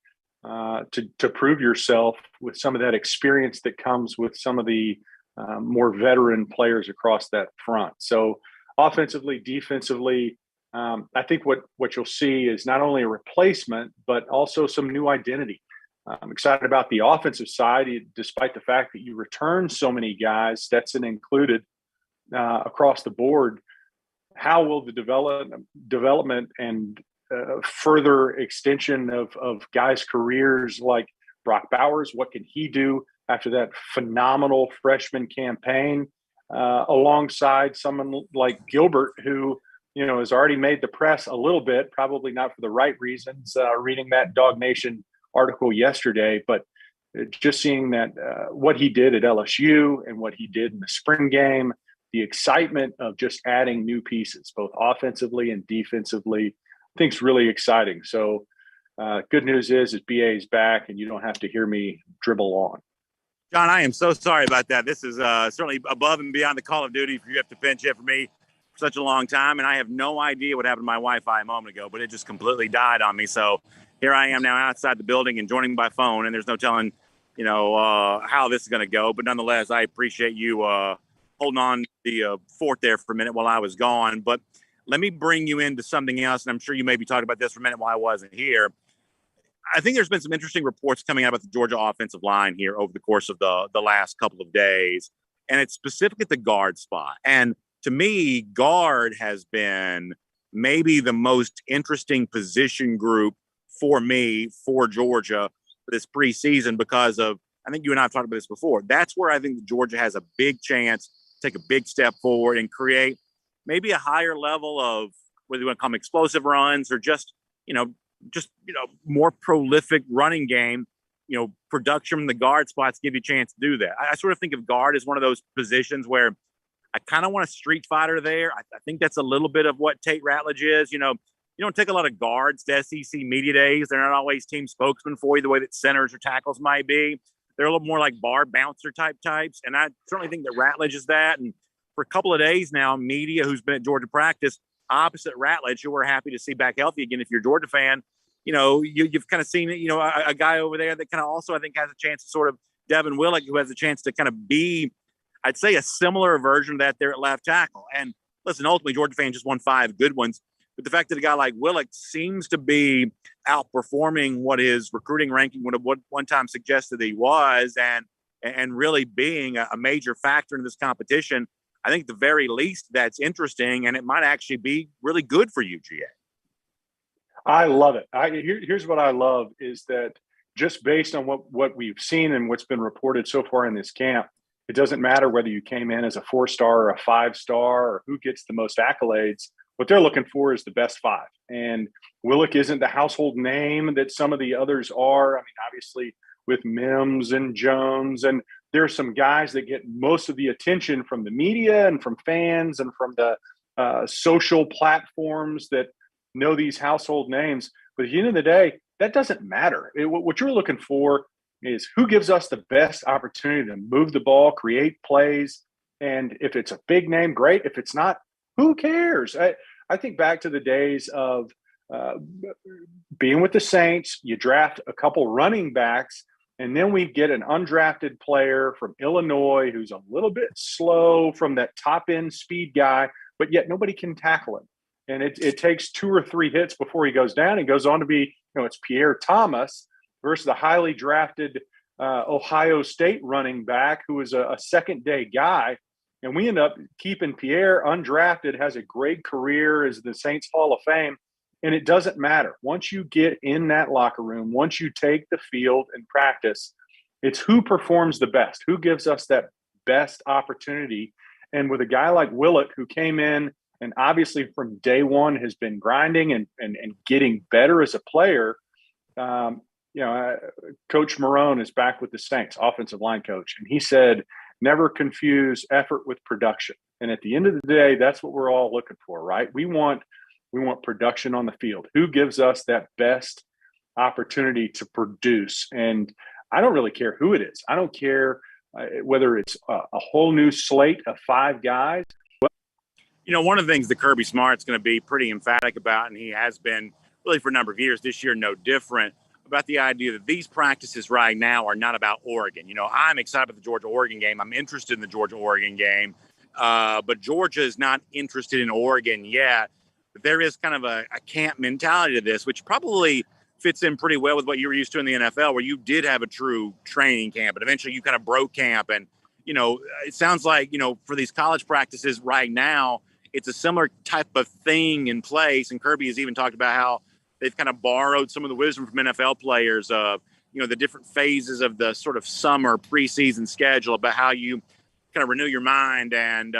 to prove yourself with some of that experience that comes with some of the more veteran players across that front. So offensively, defensively, I think what you'll see is not only a replacement, but also some new identity. I'm excited about the offensive side, despite the fact that you return so many guys, Stetson included, across the board. How will the development and further extension of guys' careers like Brock Bowers, what can he do after that phenomenal freshman campaign, alongside someone like Gilbert, who has already made the press a little bit, probably not for the right reasons, reading that DawgNation article yesterday, but just seeing that what he did at LSU and what he did in the spring game, the excitement of just adding new pieces, both offensively and defensively, I think is really exciting. So good news is BA is back and you don't have to hear me dribble on. John, I am so sorry about that. This is certainly above and beyond the Call of Duty for you have to pinch hit for me for such a long time. And I have no idea what happened to my Wi-Fi a moment ago, but it just completely died on me. So here I am now outside the building and joining by phone, and there's no telling, how this is going to go. But nonetheless, I appreciate you holding on the fort there for a minute while I was gone. But let me bring you into something else, and I'm sure you may be talking about this for a minute while I wasn't here. I think there's been some interesting reports coming out about the Georgia offensive line here over the course of the last couple of days, and it's specific at the guard spot. And to me, guard has been maybe the most interesting position group for me for Georgia for this preseason because of, I think you and I have talked about this before, that's where I think Georgia has a big chance to take a big step forward and create maybe a higher level of, whether you want to call them explosive runs or just more prolific running game, production from the guard spots give you a chance to do that. I sort of think of guard as one of those positions where I kind of want a street fighter there. I think that's a little bit of what Tate Ratledge is. You don't take a lot of guards to SEC media days. They're not always team spokesmen for you the way that centers or tackles might be. They're a little more like bar bouncer types. And I certainly think that Ratledge is that. And for a couple of days now, media who's been at Georgia practice, opposite Ratledge, who we're happy to see back healthy again. If you're a Georgia fan, you've kind of seen it, a guy over there that kind of also, I think, has a chance to sort of Devin Willock, who has a chance to kind of be, I'd say, a similar version of that there at left tackle. And listen, ultimately, Georgia fans just won 5 good ones. But the fact that a guy like Willock seems to be outperforming what his recruiting ranking would have one time suggested he was, and really being a major factor in this competition, I think at the very least that's interesting, and it might actually be really good for UGA. I love it. Here's what I love is that just based on what we've seen and what's been reported so far in this camp, it doesn't matter whether you came in as a 4-star or a 5-star or who gets the most accolades. What they're looking for is the best 5. And Willock isn't the household name that some of the others are. I mean, obviously with Mims and Jones, and there are some guys that get most of the attention from the media and from fans and from the social platforms that know these household names. But at the end of the day, that doesn't matter. What you're looking for is who gives us the best opportunity to move the ball, create plays. And if it's a big name, great. If it's not, who cares? I think back to the days of being with the Saints. You draft a couple running backs, and then we get an undrafted player from Illinois who's a little bit slow from that top-end speed guy, but yet nobody can tackle him. And it takes 2 or 3 hits before he goes down. He goes on to be, it's Pierre Thomas versus the highly drafted Ohio State running back who is a second-day guy. And we end up keeping Pierre undrafted, has a great career as the Saints Hall of Fame. And it doesn't matter. Once you get in that locker room, once you take the field and practice, it's who performs the best, who gives us that best opportunity. And with a guy like Willock, who came in and obviously from day one has been grinding and getting better as a player, Coach Marone is back with the Saints, offensive line coach. And he said, never confuse effort with production. And at the end of the day, that's what we're all looking for, right? We want production on the field. Who gives us that best opportunity to produce? And I don't really care who it is. I don't care whether it's a whole new slate of 5 guys. One of the things that Kirby Smart's going to be pretty emphatic about, and he has been really for a number of years, this year no different, about the idea that these practices right now are not about Oregon. I'm excited about the Georgia-Oregon game. I'm interested in the Georgia-Oregon game, but Georgia is not interested in Oregon yet. But there is kind of a camp mentality to this, which probably fits in pretty well with what you were used to in the NFL, where you did have a true training camp, but eventually you kind of broke camp. And, it sounds like, for these college practices right now, it's a similar type of thing in place. And Kirby has even talked about how they've kind of borrowed some of the wisdom from NFL players of, the different phases of the sort of summer preseason schedule about how you kind of renew your mind and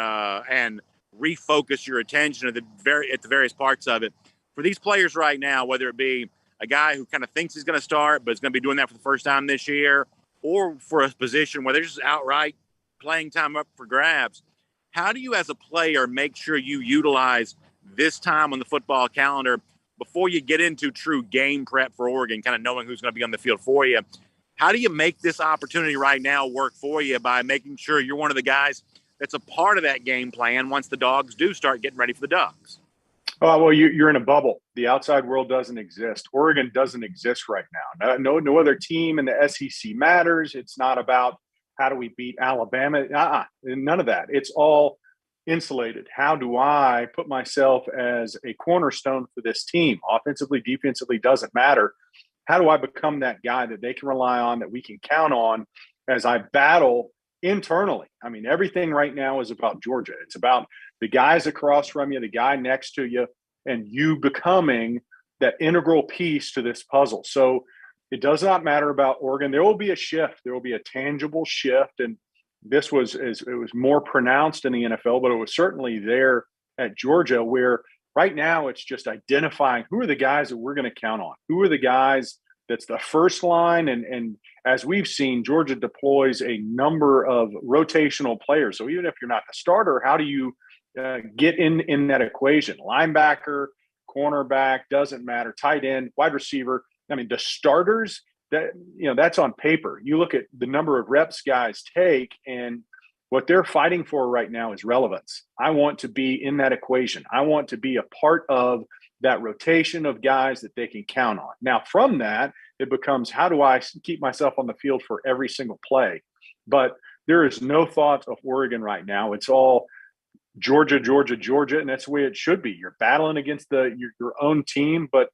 refocus your attention at the various parts of it. For these players right now, whether it be a guy who kind of thinks he's going to start, but is going to be doing that for the first time this year, or for a position where there's just outright playing time up for grabs. How do you, as a player, make sure you utilize this time on the football calendar before you get into true game prep for Oregon, kind of knowing who's going to be on the field for you? How do you make this opportunity right now work for you by making sure you're one of the guys that's a part of that game plan once the Dogs do start getting ready for the Ducks? Oh, well, you're in a bubble. The outside world doesn't exist. Oregon doesn't exist right now. No other team in the SEC matters. It's not about how do we beat Alabama. None of that. It's all insulated. How do I put myself as a cornerstone for this team? Offensively, defensively, doesn't matter. How do I become that guy that they can rely on, that we can count on as I battle internally? I mean, everything right now is about Georgia. It's about the guys across from you, the guy next to you, and you becoming that integral piece to this puzzle. So it does not matter about Oregon. There will be a shift. There will be a tangible shift. And this was more pronounced in the NFL, but it was certainly there at Georgia, where right now it's just identifying who are the guys that we're going to count on. Who are the guys that's the first line? And as we've seen, Georgia deploys a number of rotational players. So even if you're not the starter, how do you get in that equation? Linebacker, cornerback, doesn't matter, tight end, wide receiver. I mean, the starters, that's on paper. You look at the number of reps guys take, and what they're fighting for right now is relevance. I want to be in that equation. I want to be a part of that rotation of guys that they can count on. Now, from that, it becomes, how do I keep myself on the field for every single play? But there is no thought of Oregon right now. It's all Georgia, and that's the way it should be. You're battling against your own team, but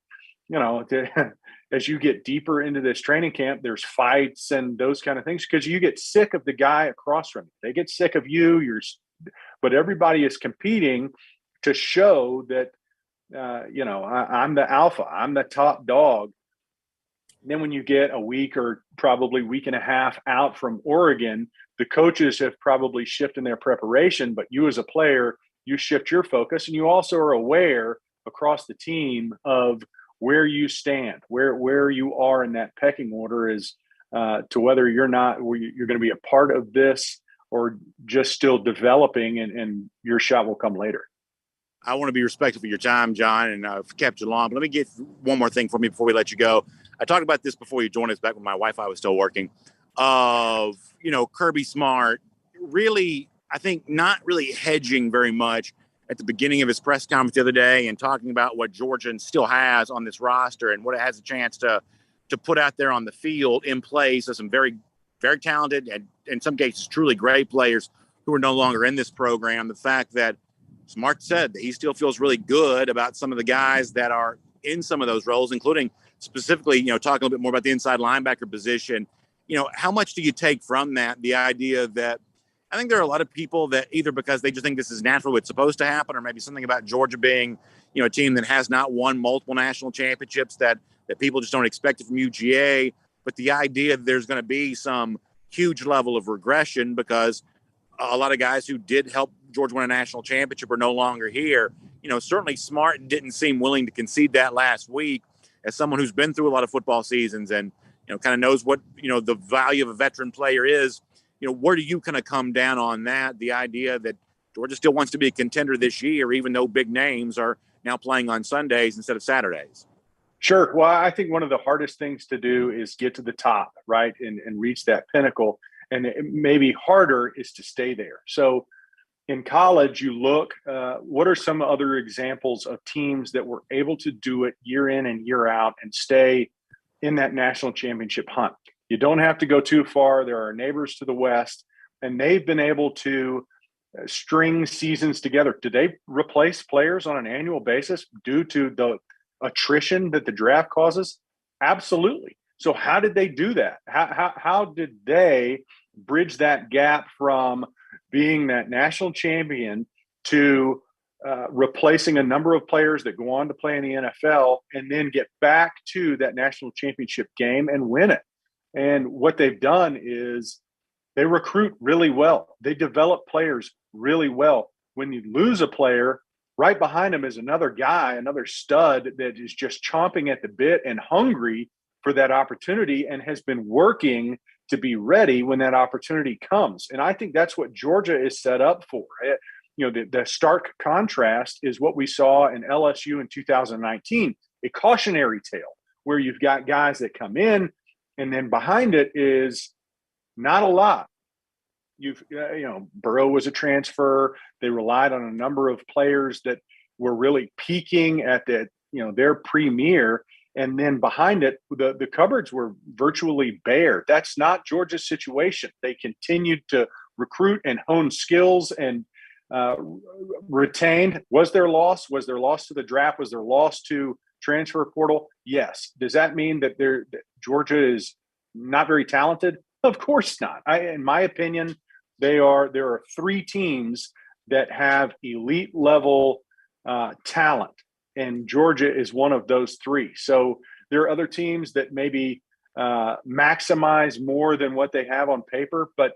as you get deeper into this training camp, there's fights and those kind of things, because you get sick of the guy across from you. They get sick of you. But everybody is competing to show that I'm the alpha. I'm the top dog. And then when you get a week or probably week and a half out from Oregon, the coaches have probably shifted their preparation, but you as a player, you shift your focus, and you also are aware across the team of where you stand, where you are in that pecking order, is to whether you're going to be a part of this or just still developing, and your shot will come later. I want to be respectful of your time, John, and I've kept you long. But let me get one more thing from you before we let you go. I talked about this before you joined us, back when my Wi-Fi was still working, of, Kirby Smart really, I think, not really hedging very much at the beginning of his press conference the other day, and talking about what Georgia still has on this roster and what it has a chance to put out there on the field in place of some very, very talented and, in some cases, truly great players who are no longer in this program. The fact that Smart said that he still feels really good about some of the guys that are in some of those roles, including specifically, talking a little bit more about the inside linebacker position. How much do you take from that? The idea that I think there are a lot of people that either because they just think this is natural, what's supposed to happen, or maybe something about Georgia being, a team that has not won multiple national championships, that people just don't expect it from UGA. But the idea that there's going to be some huge level of regression because a lot of guys who did help Georgia win a national championship are no longer here. Certainly Smart didn't seem willing to concede that last week, as someone who's been through a lot of football seasons and, kind of knows what, the value of a veteran player is. Where do you kind of come down on that? The idea that Georgia still wants to be a contender this year, even though big names are now playing on Sundays instead of Saturdays. Sure. Well, I think one of the hardest things to do is get to the top, right, and reach that pinnacle. And it may be harder is to stay there. So in college, you look, what are some other examples of teams that were able to do it year in and year out and stay in that national championship hunt? You don't have to go too far. There are neighbors to the west, and they've been able to string seasons together. Did they replace players on an annual basis due to the attrition that the draft causes? Absolutely. So how did they do that? How did they bridge that gap from being that national champion to replacing a number of players that go on to play in the NFL and then get back to that national championship game and win it? And what they've done is they recruit really well. They develop players really well. When you lose a player, right behind him is another guy, another stud that is just chomping at the bit and hungry for that opportunity and has been working to be ready when that opportunity comes. And I think that's what Georgia is set up for. The stark contrast is what we saw in LSU in 2019, a cautionary tale where you've got guys that come in and then behind it is not a lot. Burrow was a transfer. They relied on a number of players that were really peaking at their premier. And then behind it, the cupboards were virtually bare. That's not Georgia's situation. They continued to recruit and hone skills and retained. Was there loss? Was there loss to the draft? Was there loss to transfer portal? Yes. Does that mean that Georgia is not very talented? Of course not. In my opinion, there are three teams that have elite level talent, and Georgia is one of those three. So there are other teams that maybe maximize more than what they have on paper, but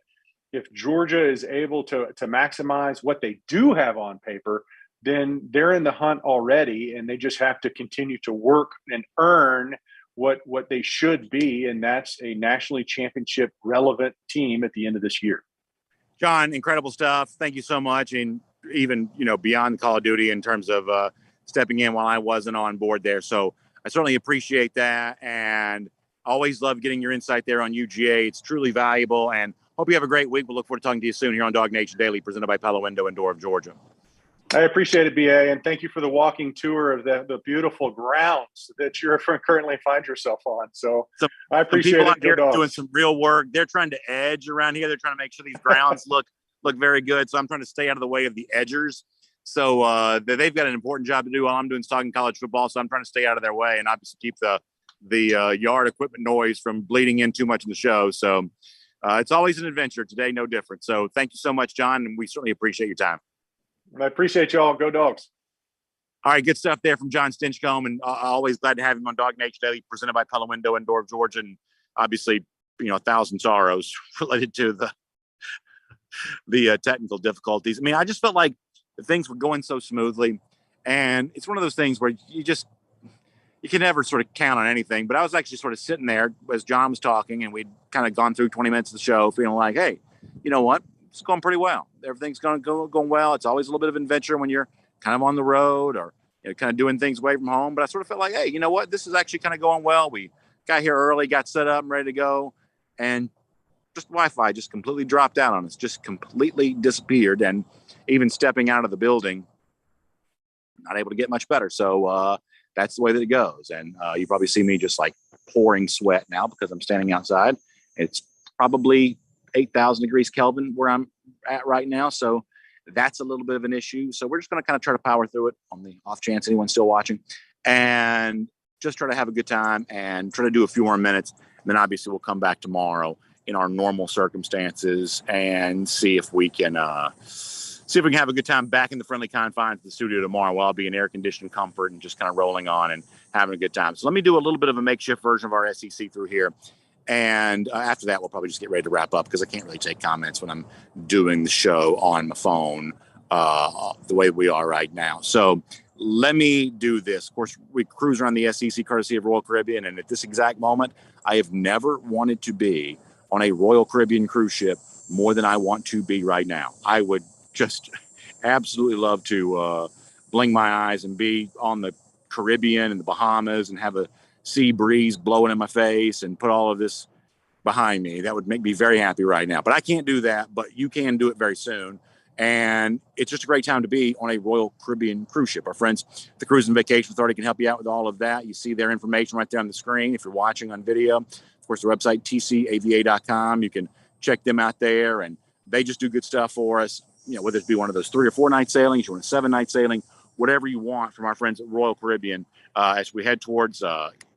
if Georgia is able to maximize what they do have on paper, then they're in the hunt already, and they just have to continue to work and earn what they should be, and that's a nationally championship relevant team at the end of this year. John, incredible stuff. Thank you so much. And even, beyond Call of Duty in terms of stepping in while I wasn't on board there. So I certainly appreciate that. And always love getting your insight there on UGA. It's truly valuable. And hope you have a great week. We'll look forward to talking to you soon here on DawgNation Daily, presented by Pella Window in Door of Georgia. I appreciate it, BA, and thank you for the walking tour of the beautiful grounds that you currently find yourself on. So I appreciate people it. out here doing some real work. They're trying to edge around here. They're trying to make sure these grounds look very good. So I'm trying to stay out of the way of the edgers. So they've got an important job to do while I'm doing talking college football. So I'm trying to stay out of their way and obviously keep the yard equipment noise from bleeding in too much in the show. So it's always an adventure. Today, no different. So thank you so much, John, and we certainly appreciate your time. I appreciate y'all. Go Dogs. All right, good stuff there from John Stinchcomb, and always glad to have him on DawgNation Daily, presented by Pella Window in Door of Georgia, and obviously, 1,000 sorrows related to the technical difficulties. I mean, I just felt like things were going so smoothly, and it's one of those things where you can never sort of count on anything. But I was actually sort of sitting there as John was talking, and we'd kind of gone through 20 minutes of the show, feeling like, hey, you know what? It's going pretty well. Everything's going well. It's always a little bit of adventure when you're kind of on the road or kind of doing things away from home. But I sort of felt like, hey, you know what? This is actually kind of going well. We got here early, got set up and ready to go. And just Wi-Fi just completely dropped out on us, just completely disappeared. And even stepping out of the building, not able to get much better. So that's the way that it goes. And you probably see me just like pouring sweat now because I'm standing outside. It's probably 8,000 degrees Kelvin where I'm at right now. So that's a little bit of an issue. So we're just going to kind of try to power through it on the off chance anyone's still watching and just try to have a good time and try to do a few more minutes. And then obviously we'll come back tomorrow in our normal circumstances and see if we can have a good time back in the friendly confines of the studio tomorrow while I'll be in air conditioned comfort and just kind of rolling on and having a good time. So let me do a little bit of a makeshift version of our SEC through here. And after that, we'll probably just get ready to wrap up because I can't really take comments when I'm doing the show on my phone the way we are right now. So let me do this. Of course, we cruise around the SEC courtesy of Royal Caribbean. And at this exact moment, I have never wanted to be on a Royal Caribbean cruise ship more than I want to be right now. I would just absolutely love to blink my eyes and be on the Caribbean and the Bahamas and have a sea breeze blowing in my face and put all of this behind me. That would make me very happy right now. But I can't do that, but you can do it very soon. And it's just a great time to be on a Royal Caribbean cruise ship. Our friends, the Cruise and Vacation Authority, can help you out with all of that. You see their information right there on the screen if you're watching on video. Of course, their website, tcava.com. You can check them out there, and they just do good stuff for us. Whether it be one of those 3 or 4 night sailings, you want a 7-night sailing, whatever you want from our friends at Royal Caribbean as we head towards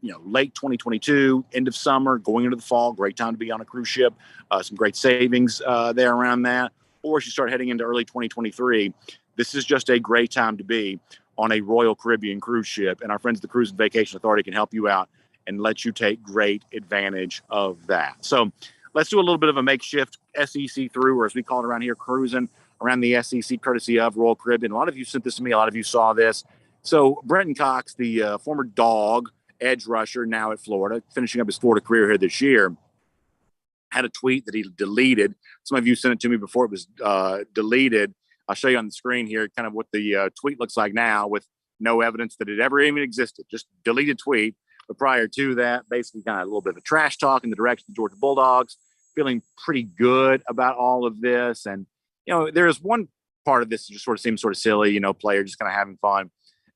late 2022, end of summer, going into the fall. Great time to be on a cruise ship. Some great savings there around that. Or as you start heading into early 2023, this is just a great time to be on a Royal Caribbean cruise ship. And our friends at the Cruise and Vacation Authority can help you out and let you take great advantage of that. So let's do a little bit of a makeshift SEC through, or as we call it around here, cruising around the SEC courtesy of Royal Caribbean. A lot of you sent this to me. A lot of you saw this. So Brenton Cox, the former Dog edge rusher, now at Florida, finishing up his Florida career here this year, had a tweet that he deleted. Some of you sent it to me before it was deleted. I'll show you on the screen here kind of what the tweet looks like now, with no evidence that it ever even existed. Just deleted tweet. But prior to that, basically kind of a little bit of a trash talk in the direction of the Georgia Bulldogs, feeling pretty good about all of this. And, there is one part of this that just sort of seems sort of silly, player just kind of having fun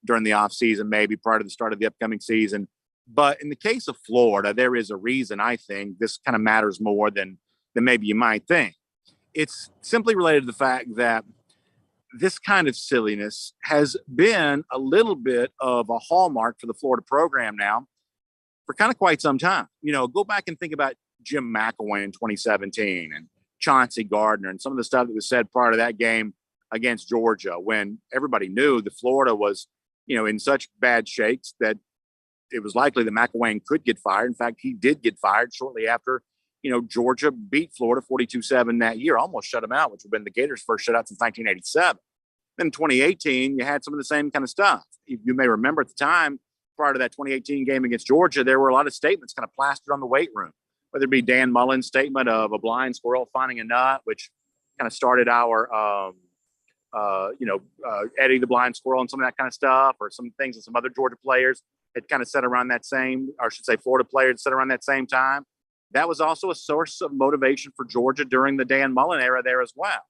during the off season, maybe prior to the start of the upcoming season. But in the case of Florida, there is a reason I think this kind of matters more than maybe you might think. It's simply related to the fact that this kind of silliness has been a little bit of a hallmark for the Florida program now for kind of quite some time. Go back and think about Jim McElwain in 2017 and Chauncey Gardner and some of the stuff that was said prior to that game against Georgia, when everybody knew that Florida was, in such bad shakes that it was likely that McElwain could get fired. In fact, he did get fired shortly after, Georgia beat Florida 42-7 that year, almost shut them out, which would have been the Gators' first shutout since 1987. Then in 2018, you had some of the same kind of stuff. You may remember at the time, prior to that 2018 game against Georgia, there were a lot of statements kind of plastered on the weight room, whether it be Dan Mullen's statement of a blind squirrel finding a nut, which kind of started our, Eddie the blind squirrel and some of that kind of stuff, or some things that some other Georgia players had kind of said around that same, or I should say Florida players said around that same time. That was also a source of motivation for Georgia during the Dan Mullen era there as well.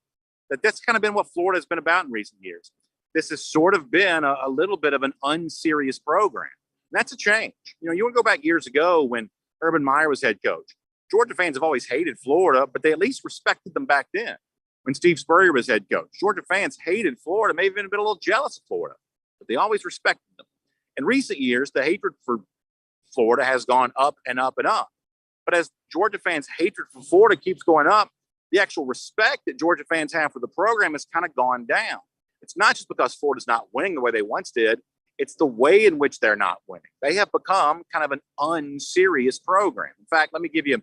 That's kind of been what Florida has been about in recent years. This has sort of been a little bit of an unserious program. And that's a change. You want to go back years ago when Urban Meyer was head coach. Georgia fans have always hated Florida, but they at least respected them back then. When Steve Spurrier was head coach, Georgia fans hated Florida, maybe even been a little jealous of Florida, but they always respected them. In recent years, the hatred for Florida has gone up and up and up. But as Georgia fans' hatred for Florida keeps going up, the actual respect that Georgia fans have for the program has kind of gone down. It's not just because Florida's not winning the way they once did. It's the way in which they're not winning. They have become kind of an unserious program. In fact, let me give you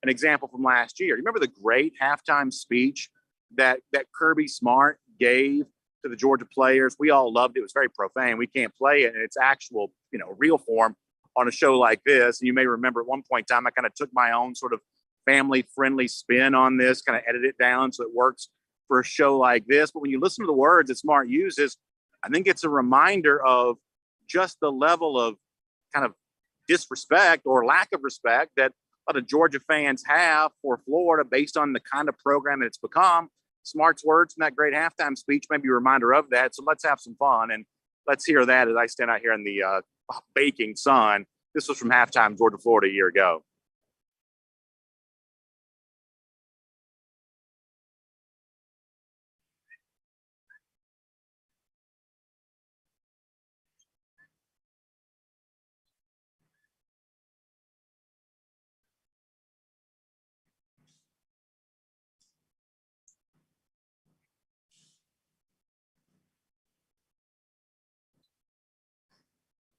an example from last year. You remember the great halftime speech that Kirby Smart gave to the Georgia players? We all loved it. It was very profane. We can't play it in its actual, real form on a show like this. And you may remember at one point in time, I kind of took my own sort of family-friendly spin on this, kind of edited it down so it works for a show like this. But when you listen to the words that Smart uses, I think it's a reminder of just the level of kind of disrespect or lack of respect that a lot of Georgia fans have for Florida based on the kind of program that it's become. Smart's words in that great halftime speech may be a reminder of that. So let's have some fun and let's hear that as I stand out here in the baking sun. This was from halftime Georgia, Florida a year ago.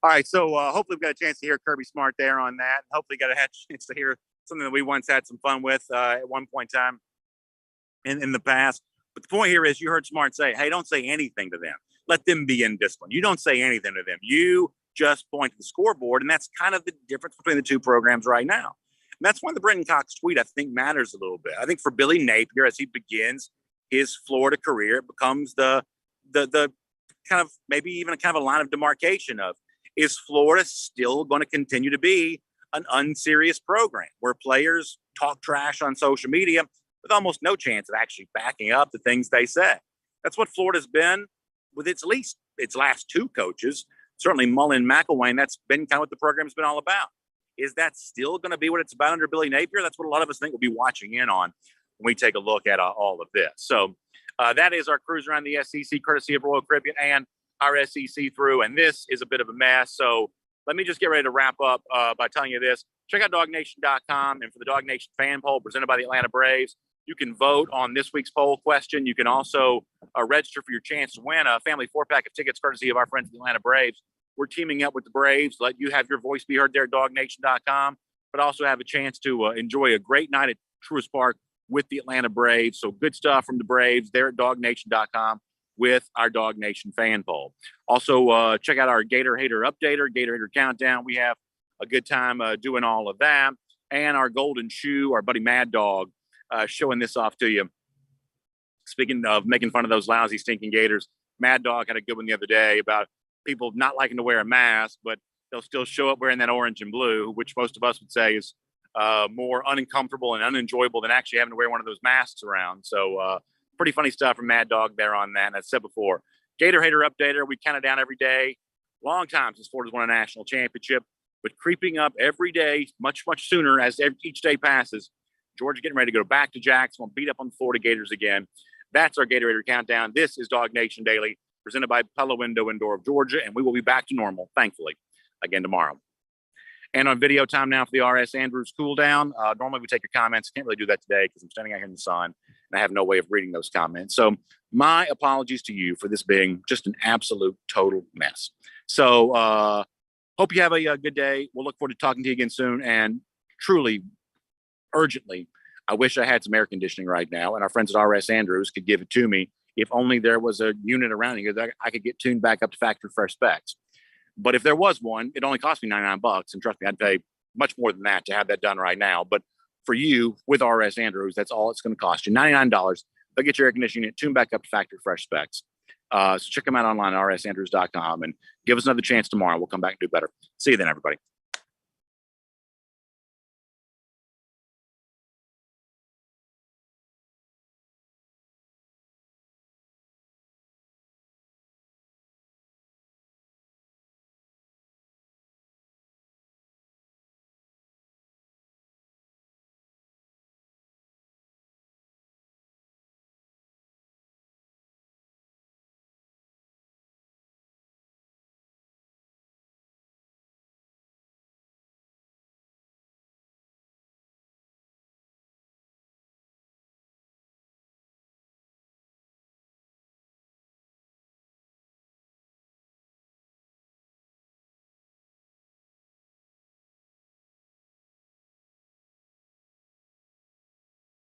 All right, so hopefully we've got a chance to hear Kirby Smart there on that. Hopefully got a chance to hear something that we once had some fun with at one point in time in the past. But the point here is you heard Smart say, hey, don't say anything to them. Let them be in discipline. You don't say anything to them. You just point to the scoreboard, and that's kind of the difference between the two programs right now. And that's why the Brenton Cox tweet, I think, matters a little bit. I think for Billy Napier, as he begins his Florida career, it becomes the kind of maybe even a kind of a line of demarcation of, is Florida still going to continue to be an unserious program where players talk trash on social media with almost no chance of actually backing up the things they say? That's what Florida's been with its last two coaches, certainly Mullen and McElwain. That's been kind of what the program's been all about. Is that still going to be what it's about under Billy Napier? That's what a lot of us think we'll be watching in on when we take a look at all of this. So that is our cruise around the SEC, courtesy of Royal Caribbean and our SEC through, and this is a bit of a mess. So let me just get ready to wrap up by telling you this. Check out DawgNation.com, and for the DawgNation fan poll presented by the Atlanta Braves, you can vote on this week's poll question. You can also register for your chance to win a family 4-pack of tickets courtesy of our friends at the Atlanta Braves. We're teaming up with the Braves, let you have your voice be heard there at DawgNation.com, but also have a chance to enjoy a great night at Truist Park with the Atlanta Braves. So good stuff from the Braves there at DawgNation.com with our DawgNation fan poll. Also, check out our Gator Hater Updater, Gator Hater Countdown. We have a good time doing all of that. and our golden shoe, our buddy Mad Dog, showing this off to you. Speaking of making fun of those lousy, stinking Gators, Mad Dog had a good one the other day about people not liking to wear a mask, but they'll still show up wearing that orange and blue, which most of us would say is more uncomfortable and unenjoyable than actually having to wear one of those masks around. So pretty funny stuff from Mad Dog there on that. And as I said before, Gator Hater Updater, we count it down every day. Long time since Florida's won a national championship, but creeping up every day, much, much sooner as each day passes. Georgia getting ready to go back to Jacksonville, beat up on the Florida Gators again. That's our Gator Hater Countdown. This is DawgNation Daily, presented by Pella Window Indoor of Georgia, and we will be back to normal, thankfully, again tomorrow. And on video time now for the R.S. Andrews cool down. Normally we take your comments. Can't really do that today because I'm standing out here in the sun and I have no way of reading those comments. So my apologies to you for this being just an absolute total mess. So hope you have a good day. We'll look forward to talking to you again soon. And truly, urgently, I wish I had some air conditioning right now and our friends at R.S. Andrews could give it to me. If only there was a unit around here that I could get tuned back up to factory fresh specs. But if there was one, it only cost me $99. And trust me, I'd pay much more than that to have that done right now. But for you with R.S. Andrews, that's all it's going to cost you. $99. They'll get your air conditioning unit tuned back up to factory fresh specs. So check them out online at rsandrews.com and give us another chance tomorrow. We'll come back and do better. See you then, everybody.